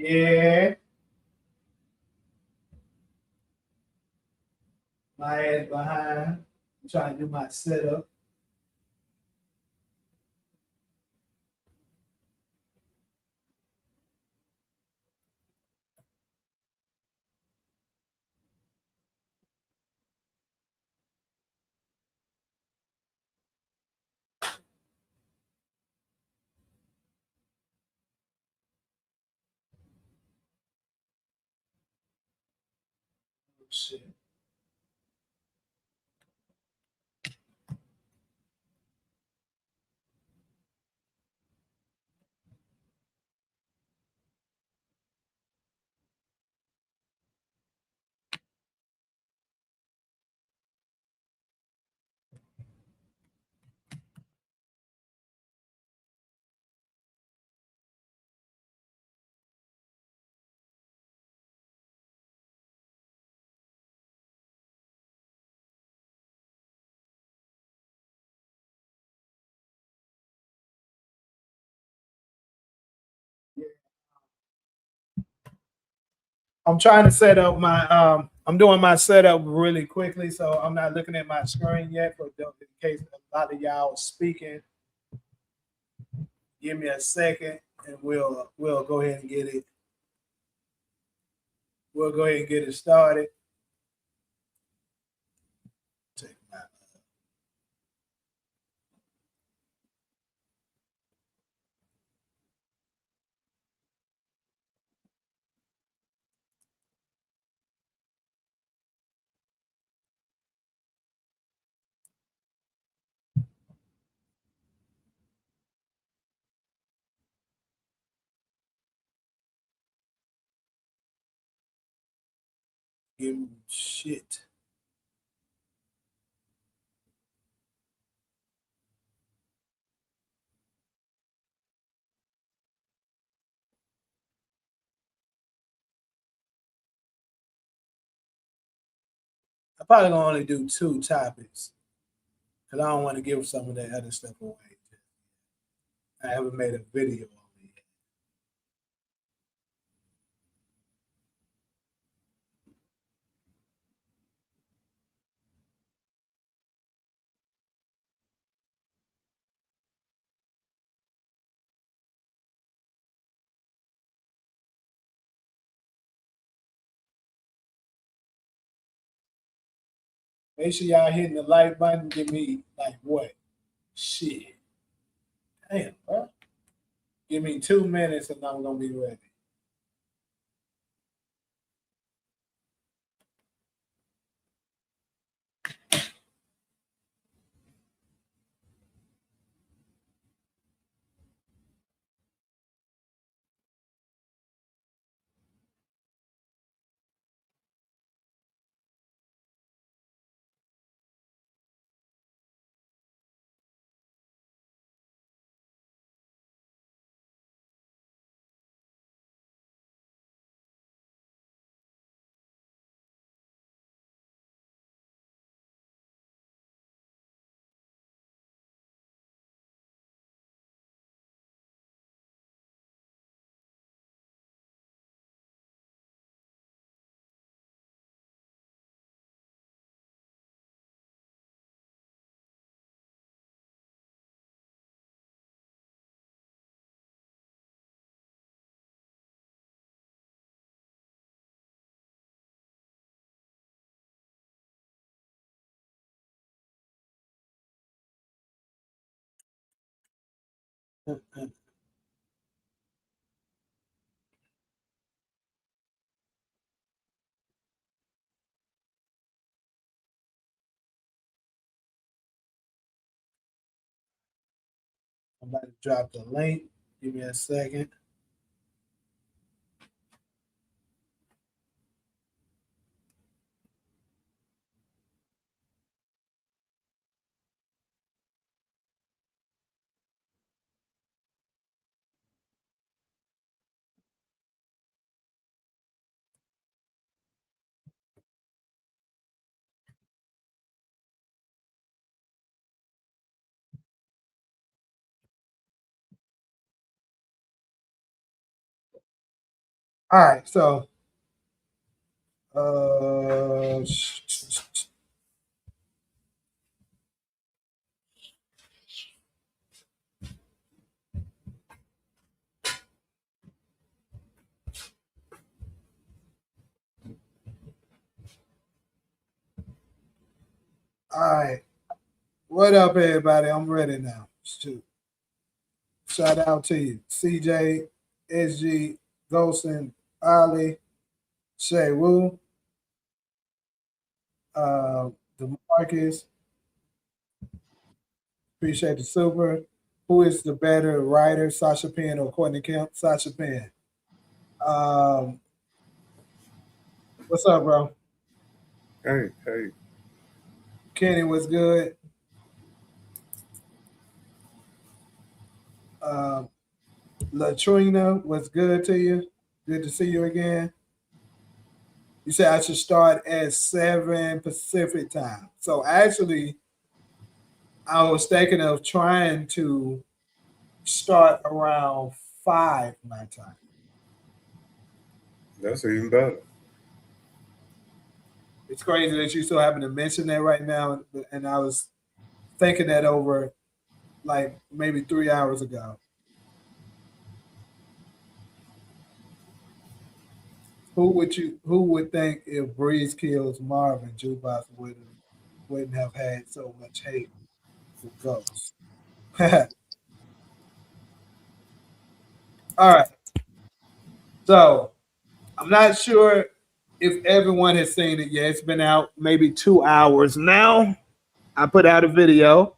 Yeah. My ass behind. I'm trying to do my setup. Oh, shit. I'm trying to set up my I'm doing my setup really quickly, so I'm not looking at my screen yet for in case a lot of y'all speaking. Give me a second and we'll go ahead and get it. We'll go ahead and get it started. Take my give me shit. I probably gonna only do two topics because I don't want to give some of that other stuff away. I haven't made a video on it yet. Make sure y'all hitting the like button. Give me like what? Shit. Damn, bro. Give me 2 minutes and I'm gonna be ready. I'm about to drop the link. Give me a second. All right, so uh, all right. What up, everybody? I'm ready now. Shoot. Shout out to you, CJ, SG, Golson, Ali, Shay Wu, uh, DeMarcus. Appreciate the super. Who is the better writer, Sasha Penn or Courtney Kemp? Sasha Penn. Um, what's up, bro? Hey, hey. Kenny was good. Um, Latrina was good to you. Good to see you again. You said I should start at 7 Pacific time. So actually, I was thinking of trying to start around 5 my time. That's even better. It's crazy that you still happen to mention that right now, and I was thinking that over like maybe 3 hours ago. Who would think if Breeze kills Marvin, Jukebox wouldn't have had so much hate for Ghost? All right. So I'm not sure if everyone has seen it yet. It's been out maybe 2 hours now. I put out a video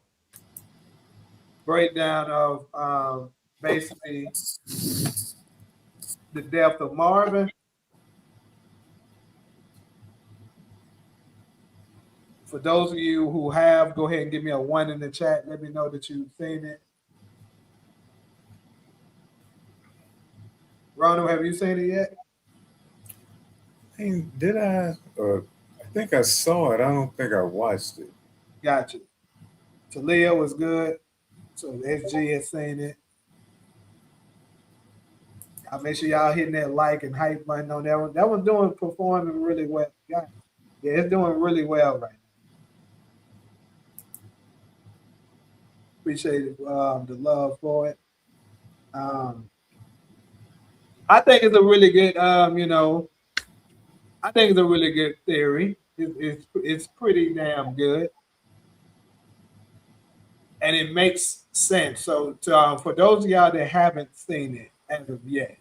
breakdown of basically the death of Marvin. For those of you who have, go ahead and give me a 1 in the chat. Let me know that you've seen it. Ronald, have you seen it yet? Hey, did I? I think I saw it. I don't think I watched it. Gotcha. Talia was good. So SG has seen it. I'll make sure y'all hitting that like and hype button on that one. That one's doing performing really well. Yeah, it's doing really well right now. Appreciate the love for it. Um, I think it's a really good, I think it's a really good theory. It's pretty damn good, and it makes sense. So, for those of y'all that haven't seen it as of yet,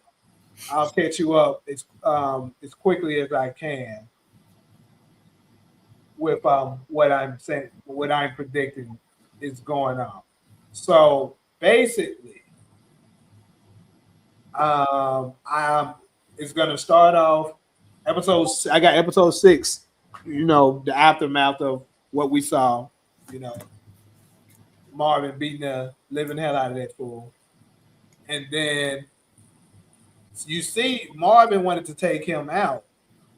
I'll catch you up as quickly as I can with what I'm saying, what I'm predicting is going on. So basically, I'm it's gonna start off episode. I got episode 6. You know, the aftermath of what we saw. You know, Marvin beating the living hell out of that fool, and then you see Marvin wanted to take him out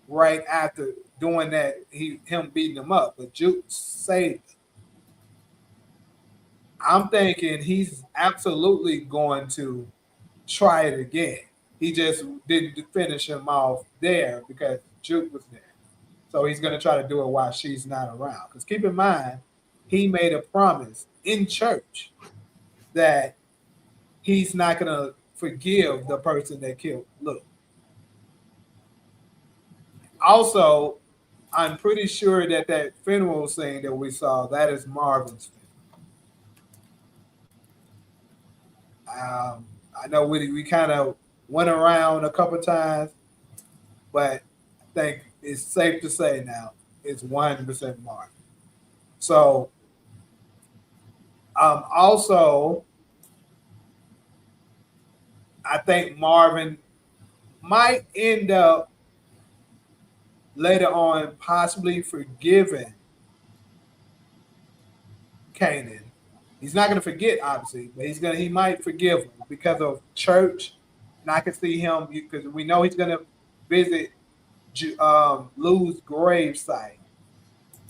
right after doing that. Him beating him up, but Juke saved him. I'm thinking he's absolutely going to try it again. He just didn't finish him off there because Juke was there. So he's going to try to do it while she's not around. Because keep in mind, he made a promise in church that he's not going to forgive the person that killed Luke. Also, I'm pretty sure that that funeral scene that we saw, that is Marvin's funeral. I know we kind of went around a couple times, but I think it's safe to say now it's 100% Marvin. So also, I think Marvin might end up later on possibly forgiving Kanan. He's not going to forget, obviously, but he might forgive him because of church. And I can see him because we know he's going to visit Lou's gravesite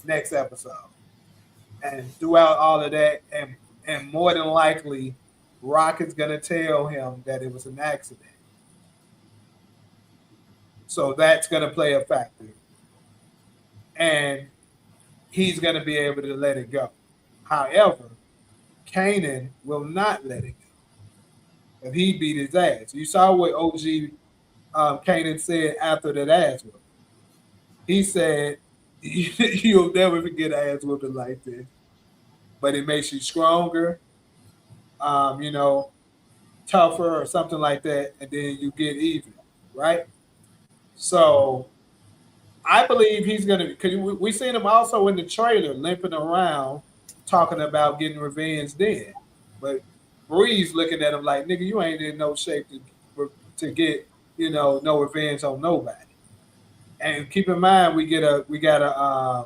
next episode. And throughout all of that, and more than likely, Rock is going to tell him that it was an accident. So that's going to play a factor. And he's going to be able to let it go. However, Kanan will not let it go. And he beat his ass. You saw what OG Kanan said after that ass whooping. He said, "You'll never forget ass whooping like this, but it makes you stronger, you know, tougher or something like that, and then you get even, right?" So I believe he's gonna. Because we seen him also in the trailer limping around, talking about getting revenge then, but Breeze looking at him like, "Nigga, you ain't in no shape to get no revenge on nobody." And keep in mind, we got a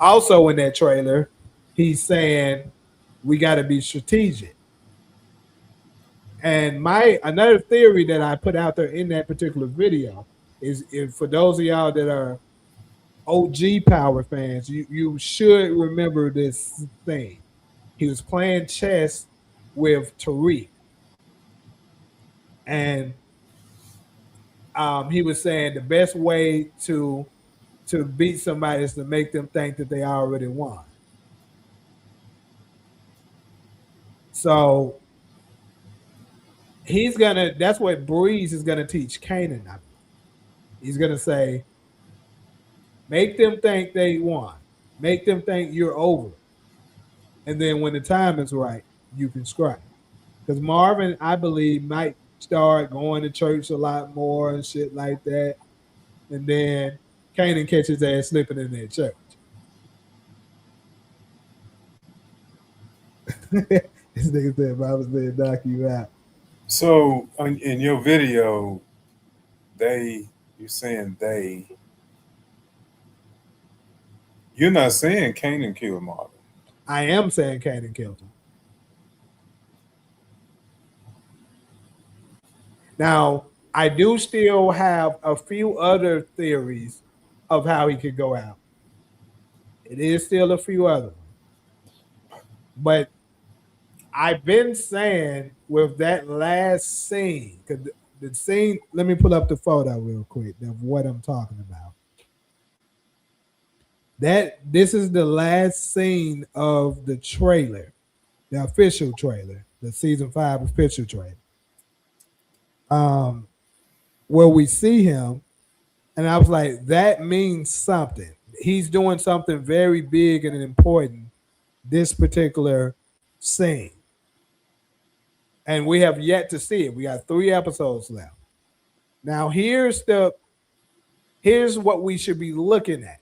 also in that trailer, he's saying we got to be strategic. And my another theory that I put out there in that particular video is, if for those of y'all that are OG Power fans, you should remember this thing. He was playing chess with Tariq, and he was saying the best way to beat somebody is to make them think that they already won. So that's what Breeze is gonna teach Kanan. He's gonna say, make them think they won, make them think you're over, and then when the time is right, you can strike. Because Marvin, I believe, might start going to church a lot more and shit like that, and then Kanan catches his ass slipping in that church. This nigga said, "Bible said knock you out." So in your video, you're saying you're not saying Kanan killed Marvin. I am saying Kanan killed him. Now, I do still have a few other theories of how he could go out. It is still a few other ones. But I've been saying with that last scene, because the scene, let me pull up the photo real quick of what I'm talking about. This is the last scene of the trailer, the official trailer, the season 5 official trailer. Where we see him, and I was like, that means something. He's doing something very big and important this particular scene. And we have yet to see it. We got 3 episodes left. Now here's what we should be looking at.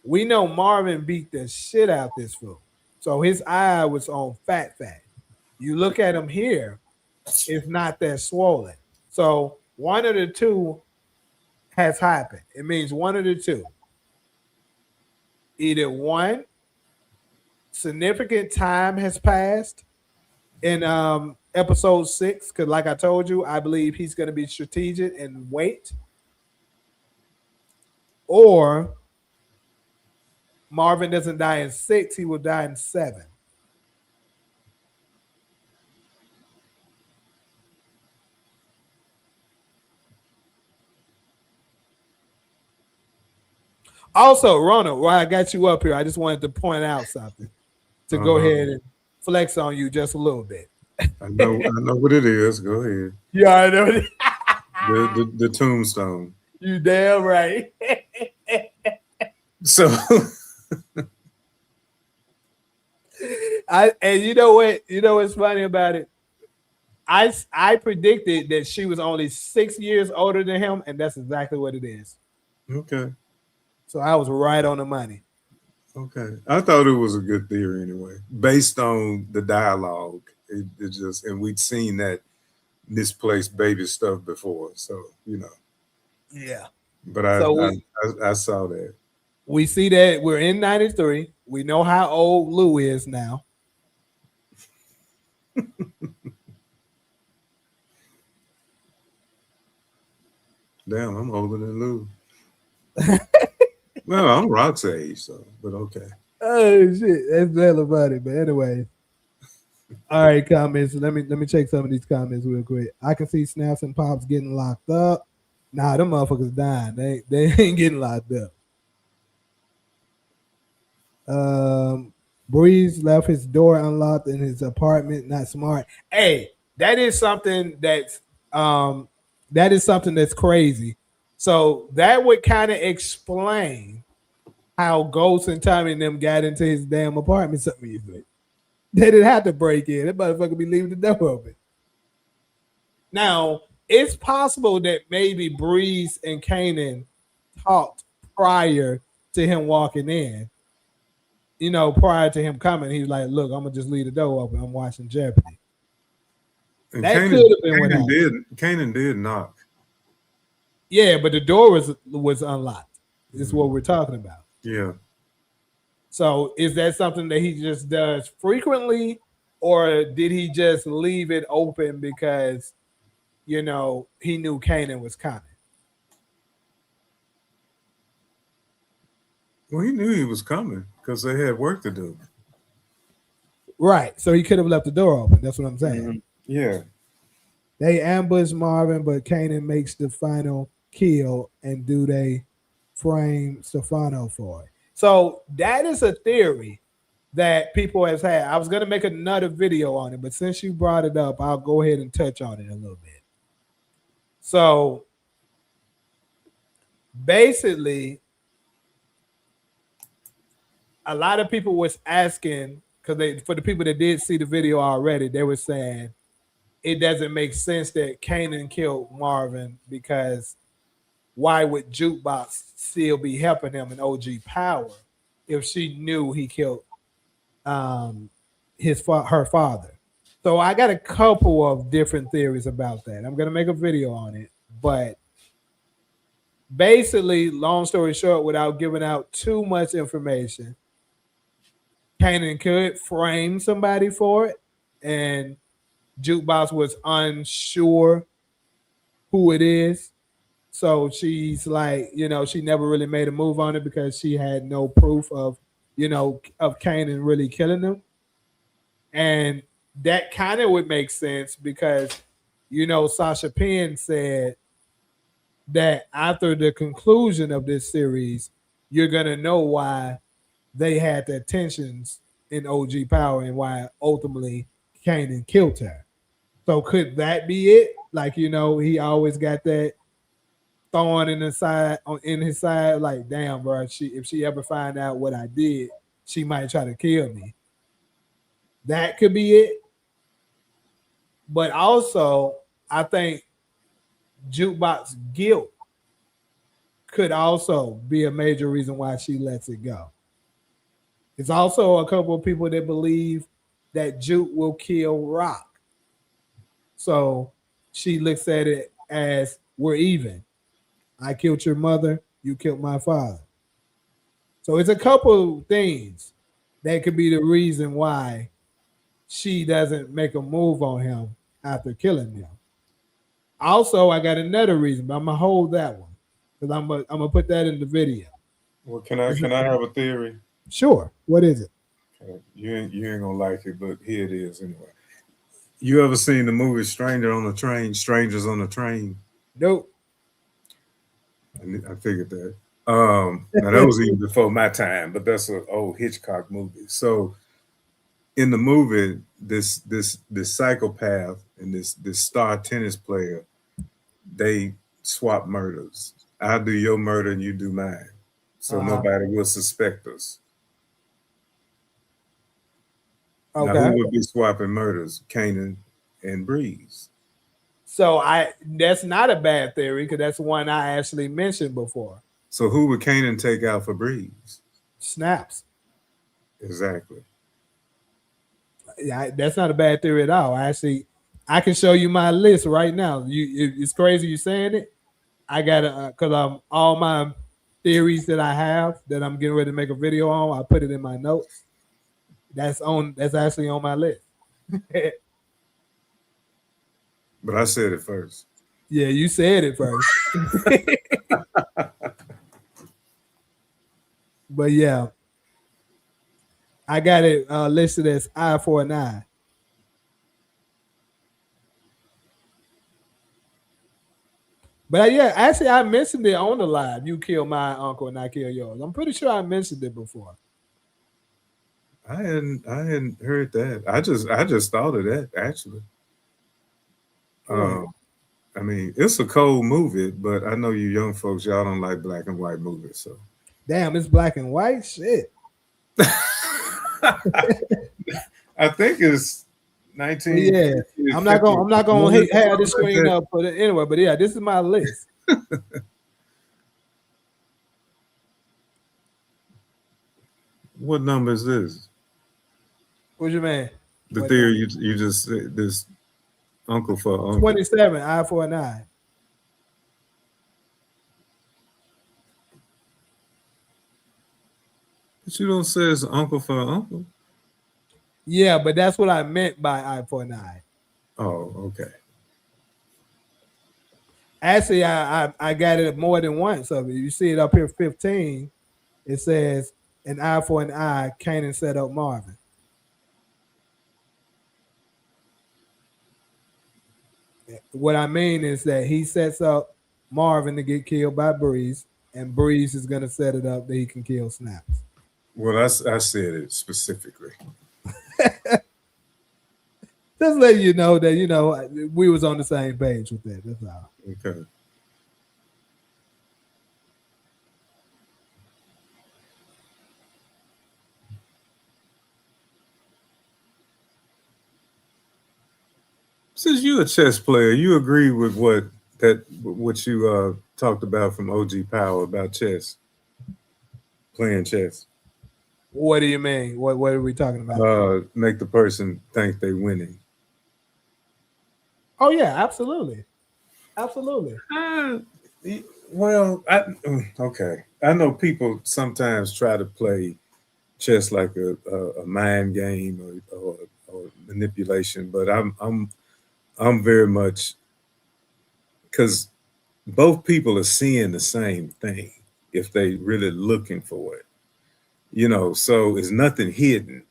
We know Marvin beat the shit out this fool. So his eye was on fat. You look at him here, it's not that swollen. So one of the two has happened. It means one of the two. Either one, significant time has passed in episode 6, because like I told you, I believe he's going to be strategic and wait. Or Marvin doesn't die in 6, he will die in 7. Also, Ronald, while I got you up here, I just wanted to point out something to go ahead and flex on you just a little bit. I know what it is. Go ahead. Yeah, I know. The tombstone. You damn right. So and you know what? You know what's funny about it? I predicted that she was only 6 years older than him, and that's exactly what it is. Okay. So I was right on the money. Okay. I thought it was a good theory anyway, based on the dialogue. It just, and we'd seen that misplaced baby stuff before, so Yeah. But I saw that. We see that we're in 93. We know how old Lou is now. Damn, I'm older than Lou. Well, I'm Rock's age, so, but okay. Oh shit, that's hella funny. But anyway, all right, comments. Let me check some of these comments real quick. I can see Snaps and Pops getting locked up. Nah, them motherfuckers dying. They ain't getting locked up. Breeze left his door unlocked in his apartment. Not smart. Hey, that is something um that's crazy. So that would kind of explain how Ghost and Tommy and them got into his damn apartment so easily. They didn't have to break in. That motherfucker be leaving the door open. Now, it's possible that maybe Breeze and Kanan talked prior to him walking in. You know, prior to him coming, he's like, "Look, I'm gonna just leave the door open. I'm watching Jeopardy." And That could have been what Kanan happened. Kanan did knock. Yeah, but the door was unlocked. Is what we're talking about. Yeah. So, is that something that he just does frequently, or did he just leave it open because he knew Kanan was coming? Well, he knew he was coming because they had work to do. Right. So he could have left the door open. That's what I'm saying. Mm-hmm. Yeah. They ambush Marvin, but Kanan makes the final kill, and do they frame Stefano for it? So that is a theory that people have had. I was going to make another video on it, but since you brought it up, I'll go ahead and touch on it a little bit. So basically, a lot of people was asking, because for the people that did see the video already, they were saying it doesn't make sense that Kanan killed Marvin, because why would Jukebox still be helping him in OG Power if she knew he killed her father? So I got a couple of different theories about that. I'm going to make a video on it, but basically, long story short, without giving out too much information, Kanan could frame somebody for it, and Jukebox was unsure who it is. So she's like, she never really made a move on it because she had no proof of Kanan really killing him. And that kind of would make sense because, Sasha Penn said that after the conclusion of this series, you're going to know why they had their tensions in OG Power and why ultimately Kanan killed her. So could that be it? Like, he always got that thorn in his side, like, damn, bro, if she ever find out what I did, she might try to kill me. That could be it. But also, I think Jukebox guilt could also be a major reason why she lets it go. There's also a couple of people that believe that Juke will kill Rock. So she looks at it as, we're even. I killed your mother, you killed my father. So it's a couple of things that could be the reason why she doesn't make a move on him after killing him. Also, I got another reason, but I'm gonna hold that one because I'm gonna put that in the video. Well, can I have a theory? Sure. What is it? You ain't gonna like it, but here it is anyway. You ever seen the movie Strangers on the Train? Nope. I figured that. Now that was even before my time, but that's an old Hitchcock movie. So in the movie, this psychopath and this star tennis player, they swap murders. I do your murder and you do mine. So nobody will suspect us. Okay. Now, who would be swapping murders? Kanan and Breeze. So that's not a bad theory because that's one I actually mentioned before. So who would Kanan take out for Breeze? Snaps. Exactly. Yeah, that's not a bad theory at all. I can show you my list right now. It's crazy you saying it. I got because all my theories that I have that I'm getting ready to make a video on, I put it in my notes. That's actually on my list. But I said it first. Yeah, you said it first. But yeah, I got it listed as I for an eye. But yeah, actually, I mentioned it on the live. You kill my uncle and I kill yours. I'm pretty sure I mentioned it before. I hadn't heard that. I just thought of that actually. Yeah. Um, I mean, it's a cold movie, but I know you young folks, y'all don't like black and white movies, so. Damn, it's black and white. Shit. I think it's Yeah. 1950. I'm not gonna have the screen up for it anyway. But yeah, this is my list. What number is this? What you mean? The What theory you just said, this uncle for uncle. 27, eye for an eye. But you don't say it's uncle for uncle. Yeah, but that's what I meant by eye for an eye. Oh, okay. Actually, I got it more than once. So you see it up here, 15. It says an eye for an eye. Kanan set up Marvin. What I mean is that he sets up Marvin to get killed by Breeze, and Breeze is gonna set it up that he can kill Snaps. Well, I said it specifically. Just let you know that we was on the same page with that. That's all. Okay. Since you're a chess player, you agree with what you talked about from OG Power about chess, playing chess. What do you mean? What are we talking about? Make the person think they winning. Oh yeah, absolutely, absolutely. Uh, well, okay. I know people sometimes try to play chess like a mind game or manipulation, but I'm very much, because both people are seeing the same thing if they really looking for it, so it's nothing hidden.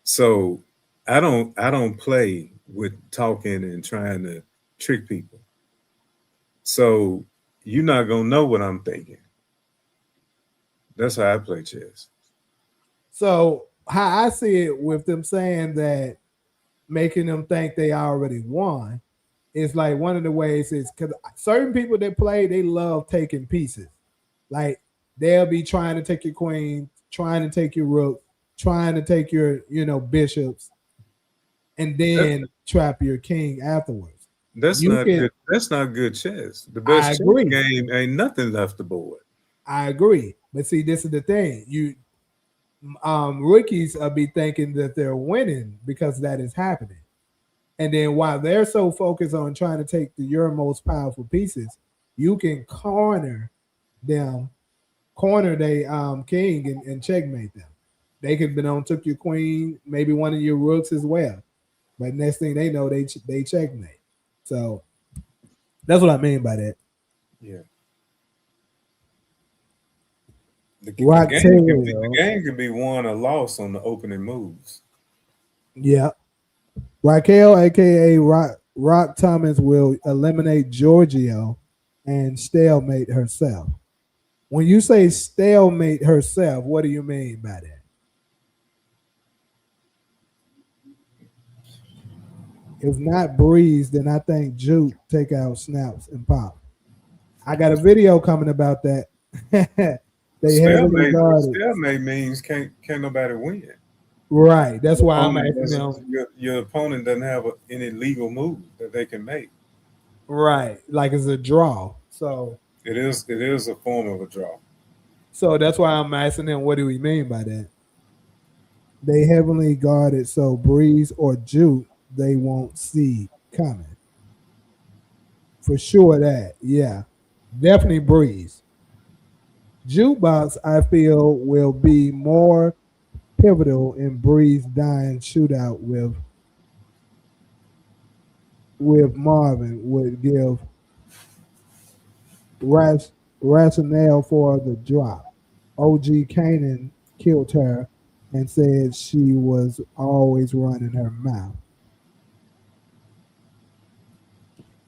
So I don't play with talking and trying to trick people. So you're not gonna know what I'm thinking. That's how I play chess. So how I see it with them saying that making them think they already won is like one of the ways is because certain people that play they love taking pieces. Like they'll be trying to take your queen, trying to take your rook, trying to take your bishops, and then trap your king afterwards. That's You not can. good. That's not good chess. The I best chess agree. game ain't nothing left the board. I agree. But see, this is the thing. Rookies be thinking that they're winning because that is happening. And then while they're so focused on trying to take your most powerful pieces, you can them, corner their king and checkmate them. They could been on took your queen, maybe one of your rooks as well. But next thing they know, they checkmate. So that's what I mean by that. Yeah. The Rock game can be won or lost on the opening moves. Yeah. Raquel, aka Rock Thomas, will eliminate Giorgio and stalemate herself. When you say stalemate herself, what do you mean by that? If not Breeze, then I think Juke take out Snaps and Pop. I got a video coming about that. They heavily guarded. Stalemate means can't nobody win. Right. That's why I'm asking them. Your opponent doesn't have any legal move that they can make. Right. Like it's a draw. So It is a form of a draw. So that's why I'm asking them, what do we mean by that? They heavily guarded, so Breeze or Juke, they won't see coming. For sure that, yeah. Definitely Breeze. Jukebox, I feel, will be more pivotal in Breeze dying shootout with Marvin, would give rationale for the drop. OG Kanan killed her and said she was always running her mouth.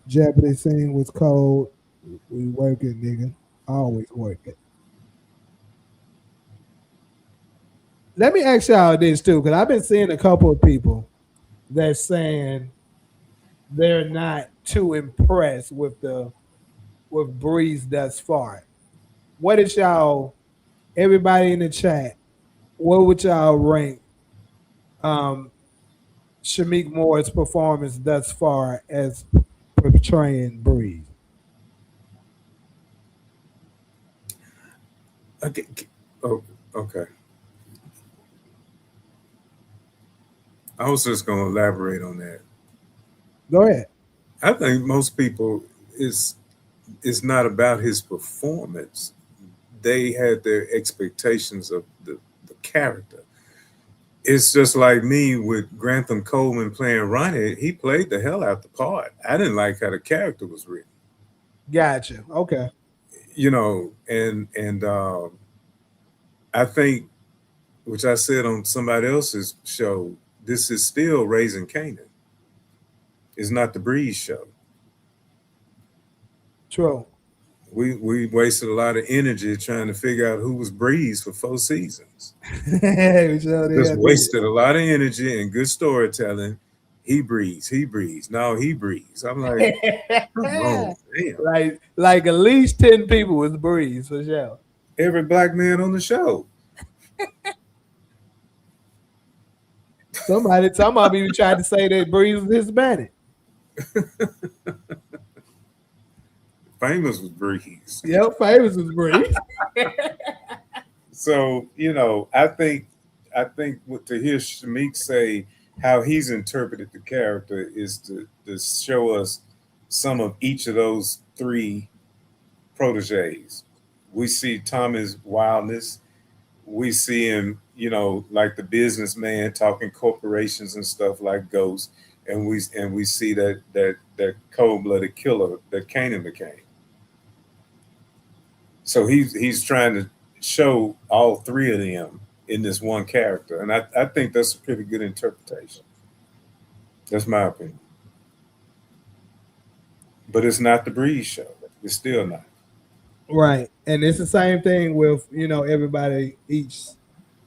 Jeopardy scene was cold. We working, nigga. Always working. Let me ask y'all this too, because I've been seeing a couple of people that's saying they're not too impressed with Breeze thus far. What is y'all? Everybody in the chat, what would y'all rank um, Shamik Moore's performance thus far as portraying Breeze? Okay. Oh, okay. I was just going to elaborate on that. Go ahead. I think most people it's not about his performance. They had their expectations of the character. It's just like me with Grantham Coleman playing Ronnie. He played the hell out the part. I didn't like how the character was written. Gotcha. Okay. You know, and I think, which I said on somebody else's show, this is still Raising Kanan. It's not the Breeze show. True. We wasted a lot of energy trying to figure out who was Breeze for 4 seasons. Just wasted a lot of energy and good storytelling. He breathes. No, he breathes. I'm like, come on, damn. Like at least 10 people was Breeze for sure. Every black man on the show. Somebody even tried to say that Breeze was Hispanic. Famous was Breeze. Yep, Famous was Breeze. So, you know, I think to hear Shamik say how he's interpreted the character is to show us some of each of those 3 proteges. We see Tommy's wildness. We see him, you know, like the businessman talking corporations and stuff like Ghost, and we see that cold-blooded killer that Kanan became. So he's trying to show all 3 of them in this one character, and I think that's a pretty good interpretation. That's my opinion. But it's not the Breeze show. It's still not. Right. And it's the same thing with, you know, everybody each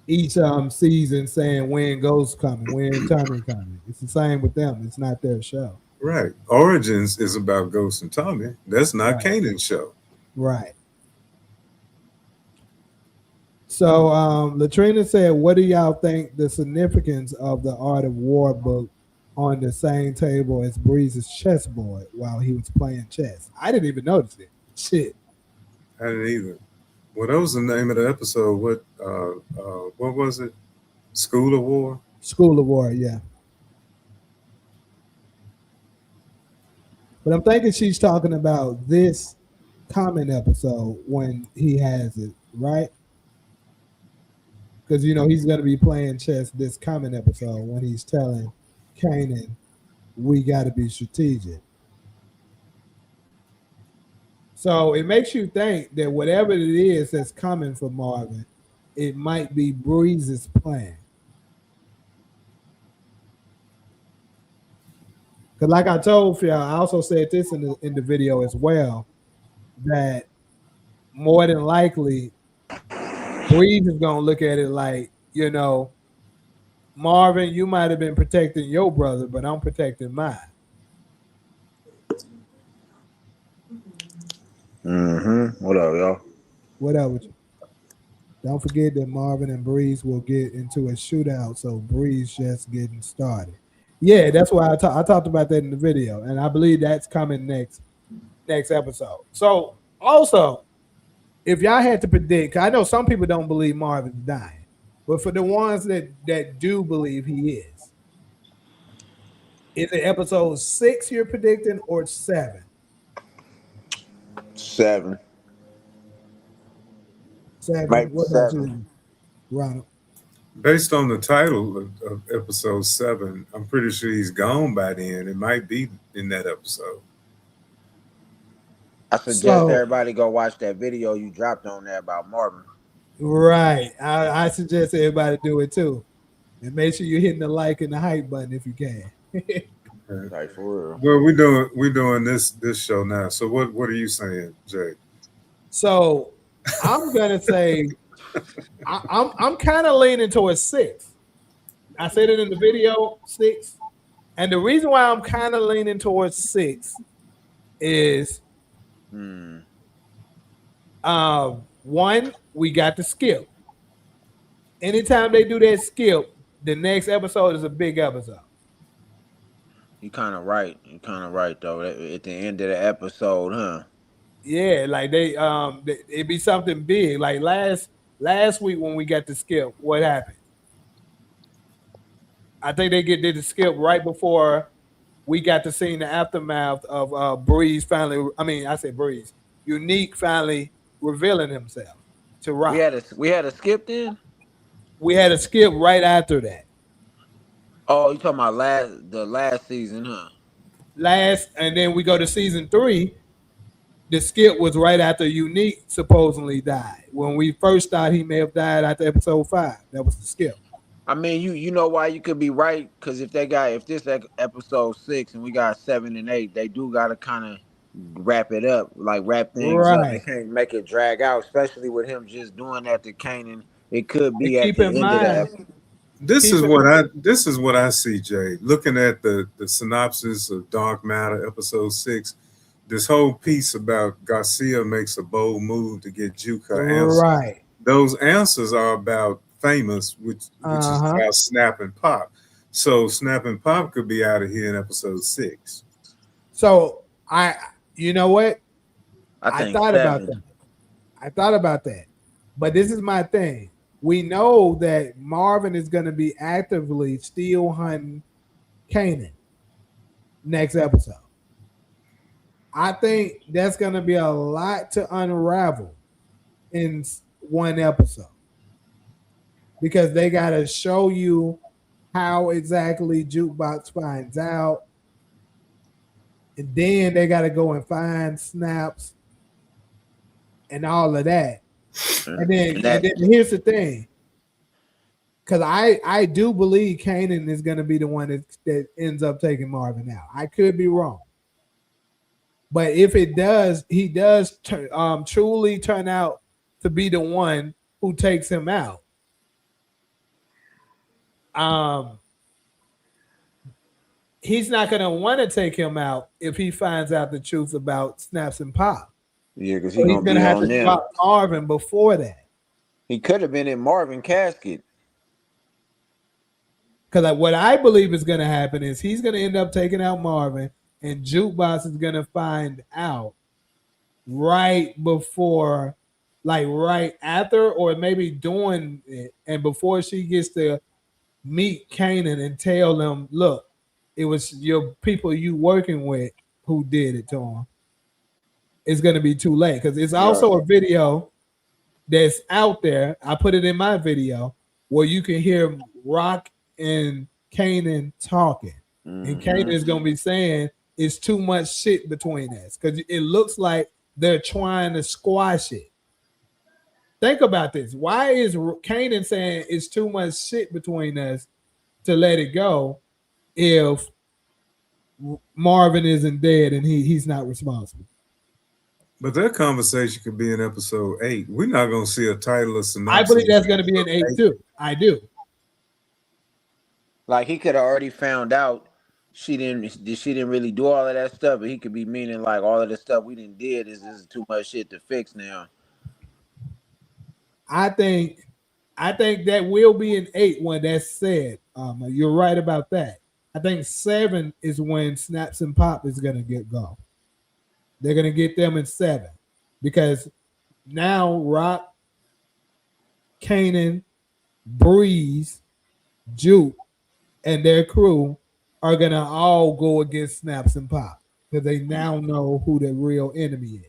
season saying when Ghost coming, when Tommy coming. It's the same with them. It's not their show. Right. Origins is about Ghost and Tommy. That's not Right. Kanan's show. Right. So Latrina said, what do y'all think the significance of the Art of War book on the same table as Breeze's chessboard while he was playing chess? I didn't even notice it. Shit. I didn't either. Well, that was the name of the episode. What was it? School of War? School of War, yeah. But I'm thinking she's talking about this Kanan episode when he has it, right? Because, you know, he's going to be playing chess this Kanan episode when he's telling Kanan, we got to be strategic. So it makes you think that whatever it is that's coming for Marvin, it might be Breeze's plan. Because like I told y'all, I also said this in the video as well, that more than likely, Breeze is going to look at it like, you know, Marvin, you might have been protecting your brother, but I'm protecting mine. What up, y'all? What up with you? Don't forget that Marvin and Breeze will get into a shootout, so Breeze just getting started. Yeah, that's why I talked about that in the video, and I believe that's coming next episode. So also, if y'all had to predict, I know some people don't believe Marvin's dying, but for the ones that do believe he is it episode 6 you're predicting or 7? 7. 7. Maybe What 7. Ronald? Based on the title of episode 7, I'm pretty sure he's gone by then. It might be in that episode. I suggest everybody go watch that video you dropped on there about Marvin. Right. I suggest everybody do it too. And make sure you're hitting the like and the hype button if you can. Like for real. Well, we're doing this show now. So what are you saying, Jay? So I'm gonna say I'm kind of leaning towards 6. I said it in the video, 6. And the reason why I'm kind of leaning towards 6 is one, we got the skip. Anytime they do that skip, the next episode is a big episode. You kind of right. You kind of right though. At the end of the episode, huh? Yeah, like it'd be something big. Like last week when we got the skip, what happened? I think they did the skip right before we got to see the aftermath of Breeze finally. I mean, I said Breeze. Unique finally revealing himself to Rock. We had a skip then. We had a skip right after that. Oh, you talking about the last season, huh? And then we go to season 3. The skip was right after Unique supposedly died. When we first thought he may have died after episode 5, that was the skip. I mean, you know why you could be right, because if this episode 6 and we got 7 and 8, they do gotta kind of wrap it up, like wrap things up. They can't make it drag out, especially with him just doing that to Kanan. It could be at the end of the episode. This is what I see, Jay. Looking at the synopsis of Dark Matter episode 6, this whole piece about Garcia makes a bold move to get Juke her answers. Right. Those answers are about Famous, which is about Snap and Pop. So Snap and Pop could be out of here in episode 6. So you know what? I thought about that. I thought about that. But this is my thing. We know that Marvin is going to be actively still hunting Kanan next episode. I think that's going to be a lot to unravel in one episode because they got to show you how exactly Jukebox finds out. And then they got to go and find Snaps and all of that. And then here's the thing. Because I do believe Kanan is going to be the one that ends up taking Marvin out. I could be wrong. But if it does, he does truly turn out to be the one who takes him out. He's not going to want to take him out if he finds out the truth about Snaps and Pop. Yeah, because he's going to have to drop Marvin before that. He could have been in Marvin casket. Because what I believe is going to happen is he's going to end up taking out Marvin, and Jukebox is going to find out right before, like right after, or maybe doing it, and before she gets to meet Kanan and tell them, look, it was your people you working with who did it to him. It's going to be too late because it's also a video that's out there. I put it in my video where you can hear Rock and Kanan talking. And Kanan is going to be saying it's too much shit between us because it looks like they're trying to squash it. Think about this. Why is Kanan saying it's too much shit between us to let it go if Marvin isn't dead and he's not responsible? But that conversation could be in episode 8. We're not going to see a title or synopsis. I believe that's going to be in 8 too. I do. Like he could have already found out she didn't really do all of that stuff, but he could be meaning like all of the stuff we didn't did is too much shit to fix now. I think that will be in 8 when that's said. You're right about that. I think 7 is when Snaps and Pop is going to get go. They're going to get them in 7 because now Rock, Kanan, Breeze, Juke, and their crew are going to all go against Snaps and Pop because they now know who the real enemy is.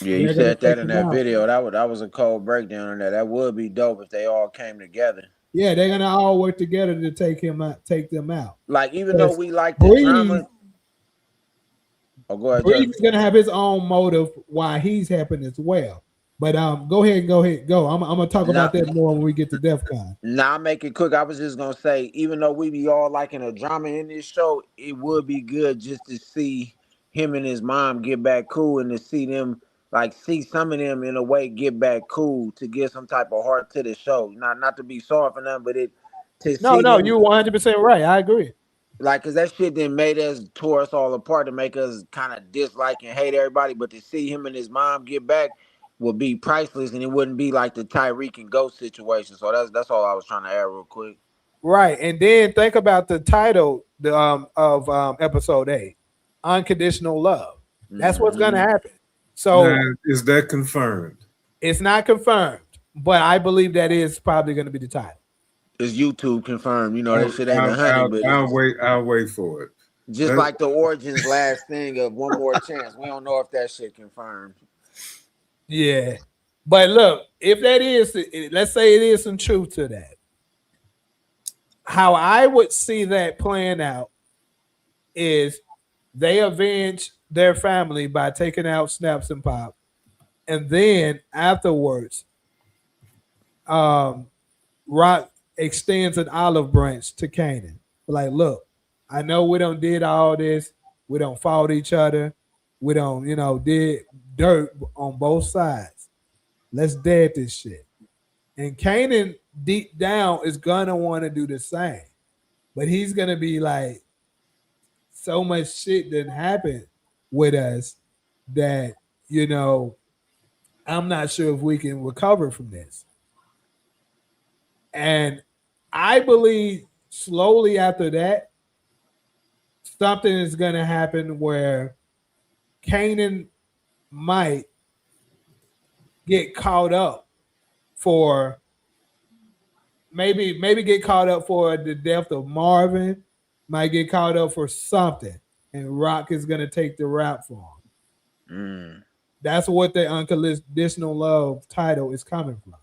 Yeah, you said that in that video. That was a cold breakdown on that. That would be dope if they all came together. Yeah, they're going to all work together to take them out. Like, even though we like the drama. Oh, go ahead. Breeze is going to have his own motive why he's helping as well. But go ahead. I'm gonna talk Nah, about that more when we get to DEF CON. I'll make it quick. I was just gonna say, even though we be all liking a drama in this show, it would be good just to see him and his mom get back cool, and to see them see some of them in a way get back cool, to give some type of heart to the show. Not to be sorry for them, but it to No, see no, them you 100% right. I agree. cause that shit then made us tore us all apart, to make us kind of dislike and hate everybody. But to see him and his mom get back would be priceless, and it wouldn't be like the Tyreek and Ghost situation. So that's all I was trying to add real quick. Right, and then think about the title of episode 8, "Unconditional Love." That's what's gonna Hmm. happen. Now, So is that confirmed? it's not confirmed, but I believe that is probably going to be the title. It's YouTube confirmed. You know that I'll, shit ain't I'll, 100, I'll, but I'll it's wait. I'll wait for it. just That like the Origins last thing of One More Chance. We don't know if that shit confirmed. Yeah, but look, if that is, let's say it is some truth to that. How I would see that playing out is they avenge their family by taking out Snaps and Pop, and then afterwards, um, Rock extends an olive branch to Kanan. Like, look, I know we don't did all this. We don't fought each other. We don't, did dirt on both sides. Let's dead this shit. And Kanan deep down is gonna want to do the same. But he's gonna be like, so much shit didn't happen with us that, you know, I'm not sure if we can recover from this. And I believe slowly after that, something is going to happen where Kanan might get caught up for maybe get caught up for the death of Marvin, might get caught up for something, and Rock is going to take the rap for him. Mm. That's what the unconditional love title is coming from.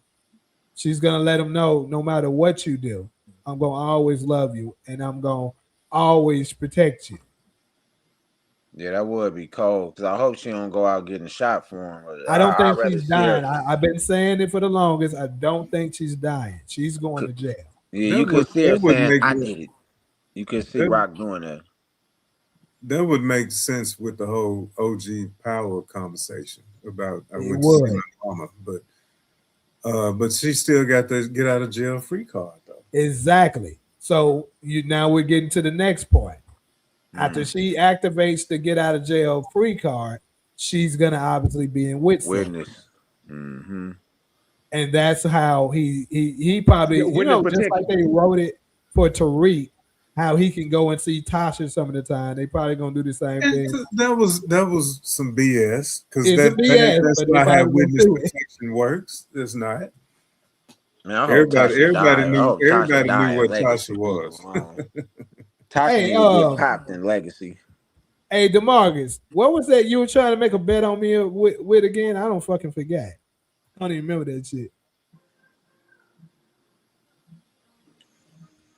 She's gonna let him know, no matter what you do, I'm gonna always love you, and I'm gonna always protect you. Yeah, that would be cold. Cause I hope she don't go out getting shot for him. I don't I'd think rather she's see her. dying. I've been saying it for the longest. I don't think she's dying. She's going to jail. Yeah, that you would could see her that would saying, make "I did it." You could see that, Rock doing that. that would make sense with the whole OG power conversation about I It went to see would. my mama, but she still got the get out of jail free card though. Exactly. So now we're getting to the next point. After Mm. she activates the get out of jail free card, she's gonna obviously be in witness. Witness. Mm-hmm. And that's how he probably, Yeah, witness just like protection. they wrote it for Tariq, how he can go and see Tasha some of the time. They probably gonna do the same And thing. that was some BS because It's a BS, that's but they not how probably gonna witness do it. protection works. It's not. Man, I hope Everybody Tasha everybody die. I knew hope Tasha everybody knew die in what Legacy. Tasha People. was. Tasha Hey, need to get popped in Legacy. hey, Demarcus, what was that you were trying to make a bet on me with again? I don't fucking forget. I don't even remember that shit.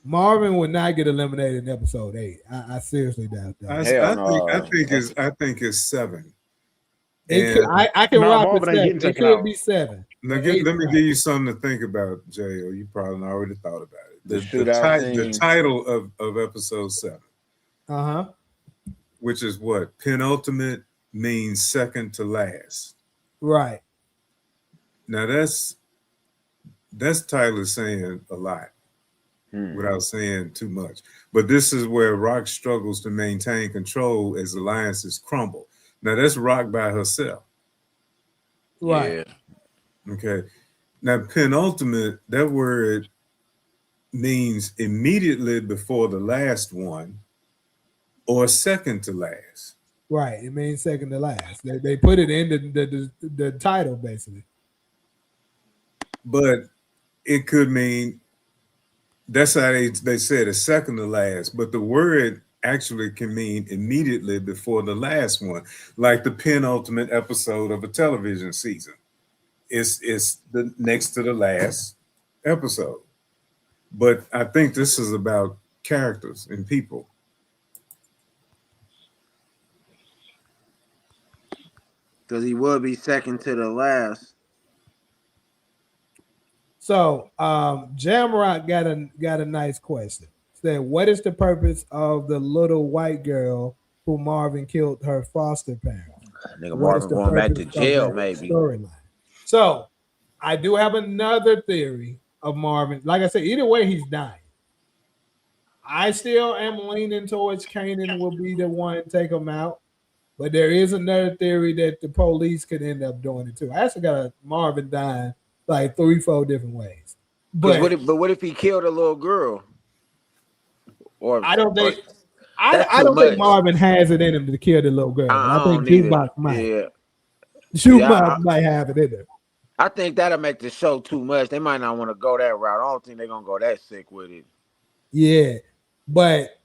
Marvin would not get eliminated in episode 8. I seriously doubt I, that. Hell I think I no. think it's I think it's 7. It could, And I can No, rock with Marvin ain't 7. getting It taken could out. be 7. now But 8 let me right. give you something to think about, J.O. You probably already thought about it. The shootout The scene. title of episode 7, Uh-huh. which is what penultimate means second to last. Right. Now that's title is saying a lot without saying too much. But this is where Rock struggles to maintain control as alliances crumble. Now that's Rock by herself. Right. Yeah. Okay. Now penultimate, that word means immediately before the last one or second to last. Right. It means second to last. They put it in the title basically. But it could mean that's how they said a second to last, but the word actually can mean immediately before the last one, like the penultimate episode of a television season. It's the next to the last episode. But I think this is about characters and people. Because he would be second to the last. So Jamrock got a nice question. Said, what is the purpose of the little white girl who Marvin killed her foster parents? Nigga What is Marvin the going back purpose to of jail, that maybe. storyline? So I do have another theory of Marvin. Like I said, either way, he's dying. I still am leaning towards Kanan will be the one to take him out. But there is another theory that the police could end up doing it too. I actually got a Marvin dying like 3-4 different ways. But what if he killed a little girl? Or I don't or think that's I too don't think much. Marvin has it in him to kill the little girl, but I I think don't either. Jukebox might. Yeah. Jukebox might have it in there. I think that'll make the show too much. They might not want to go that route. I don't think they're gonna go that sick with it. Yeah. But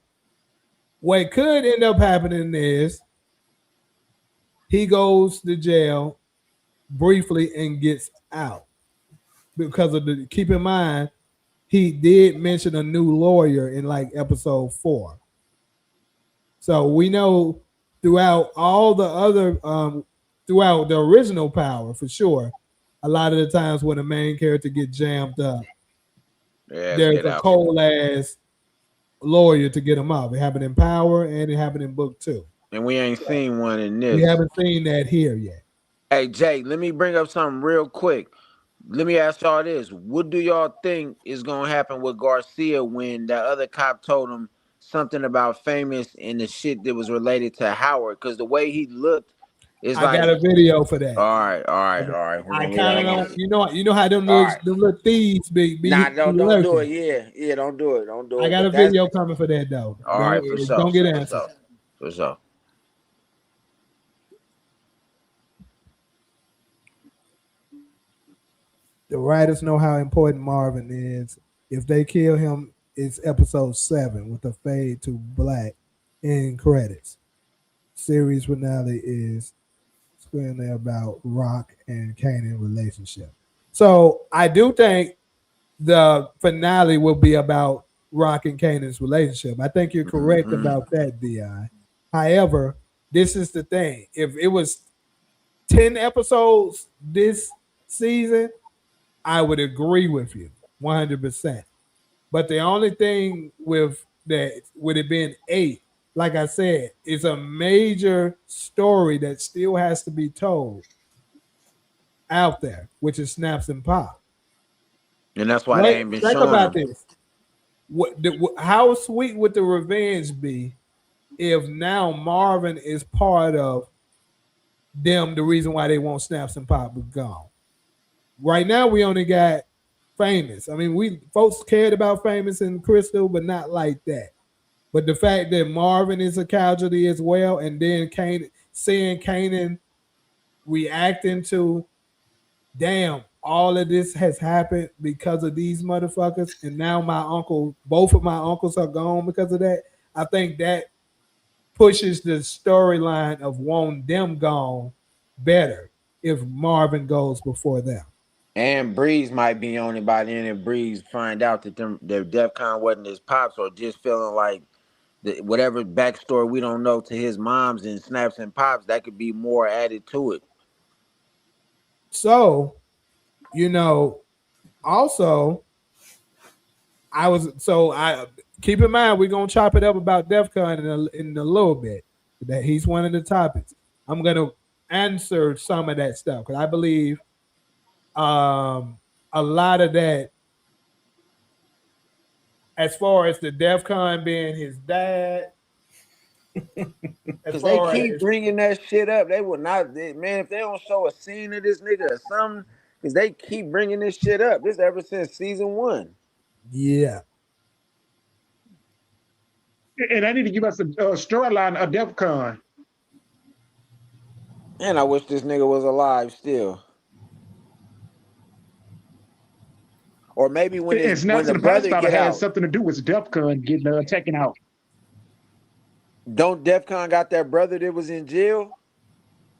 what could end up happening is he goes to jail briefly and gets out. Because of the keep in mind, he did mention a new lawyer in like episode 4. So we know throughout all the other throughout the original Power for sure, a lot of the times when the main character get jammed up, there's a cold ass lawyer to get him out. It happened in Power and it happened in book 2. And we ain't seen one in this. We haven't seen that here yet. Hey Jay, let me bring up something real quick. Let me ask y'all this. What do y'all think is gonna happen with Garcia when that other cop told him something about Famous and the shit that was related to Howard? Because the way he looked is I got a video for that. All right. I kind of don't. You know how them little thieves be. Nah, don't do it. Yeah, don't do it. Don't do it. I got a video coming for that though. All right, for sure. Don't get answered. For sure. The writers know how important Marvin is. If they kill him, it's episode 7 with a fade to black in credits. Series finale is squarely about Rock and Kanan relationship. So I do think the finale will be about Rock and Kanan's relationship. I think you're correct about that, Di. However, this is the thing. If it was 10 episodes this season, I would agree with you 100%. But the only thing with that, with it being 8, like I said, it's a major story that still has to be told out there, which is Snaps and Pop. And that's why they ain't been showing about this. How sweet would the revenge be if now Marvin is part of them, the reason why they want Snaps and Pop was gone? Right now, we only got Famous. I mean, folks cared about Famous and Crystal, but not like that. But the fact that Marvin is a casualty as well, and then seeing Kanan reacting to, damn, all of this has happened because of these motherfuckers, and now both of my uncles are gone because of that. I think that pushes the storyline of wanting them gone better if Marvin goes before them. And Breeze might be on it by then if Breeze find out that their DEFCON wasn't his pops, or just feeling like whatever backstory we don't know to his moms and Snaps and Pops, that could be more added to it. So, also, I keep in mind we're gonna chop it up about DEFCON in a little bit. That he's one of the topics. I'm gonna answer some of that stuff because I believe a lot of that, as far as the DEFCON being his dad, because they keep bringing that shit up. They will not, man. If they don't show a scene of this nigga or something, because they keep bringing this shit up. This ever since season 1. Yeah. And I need to give us a storyline of DEFCON. And I wish this nigga was alive still. Or maybe when the brother get out, has something to do with DEFCON getting taken out. Don't DEFCON got that brother that was in jail?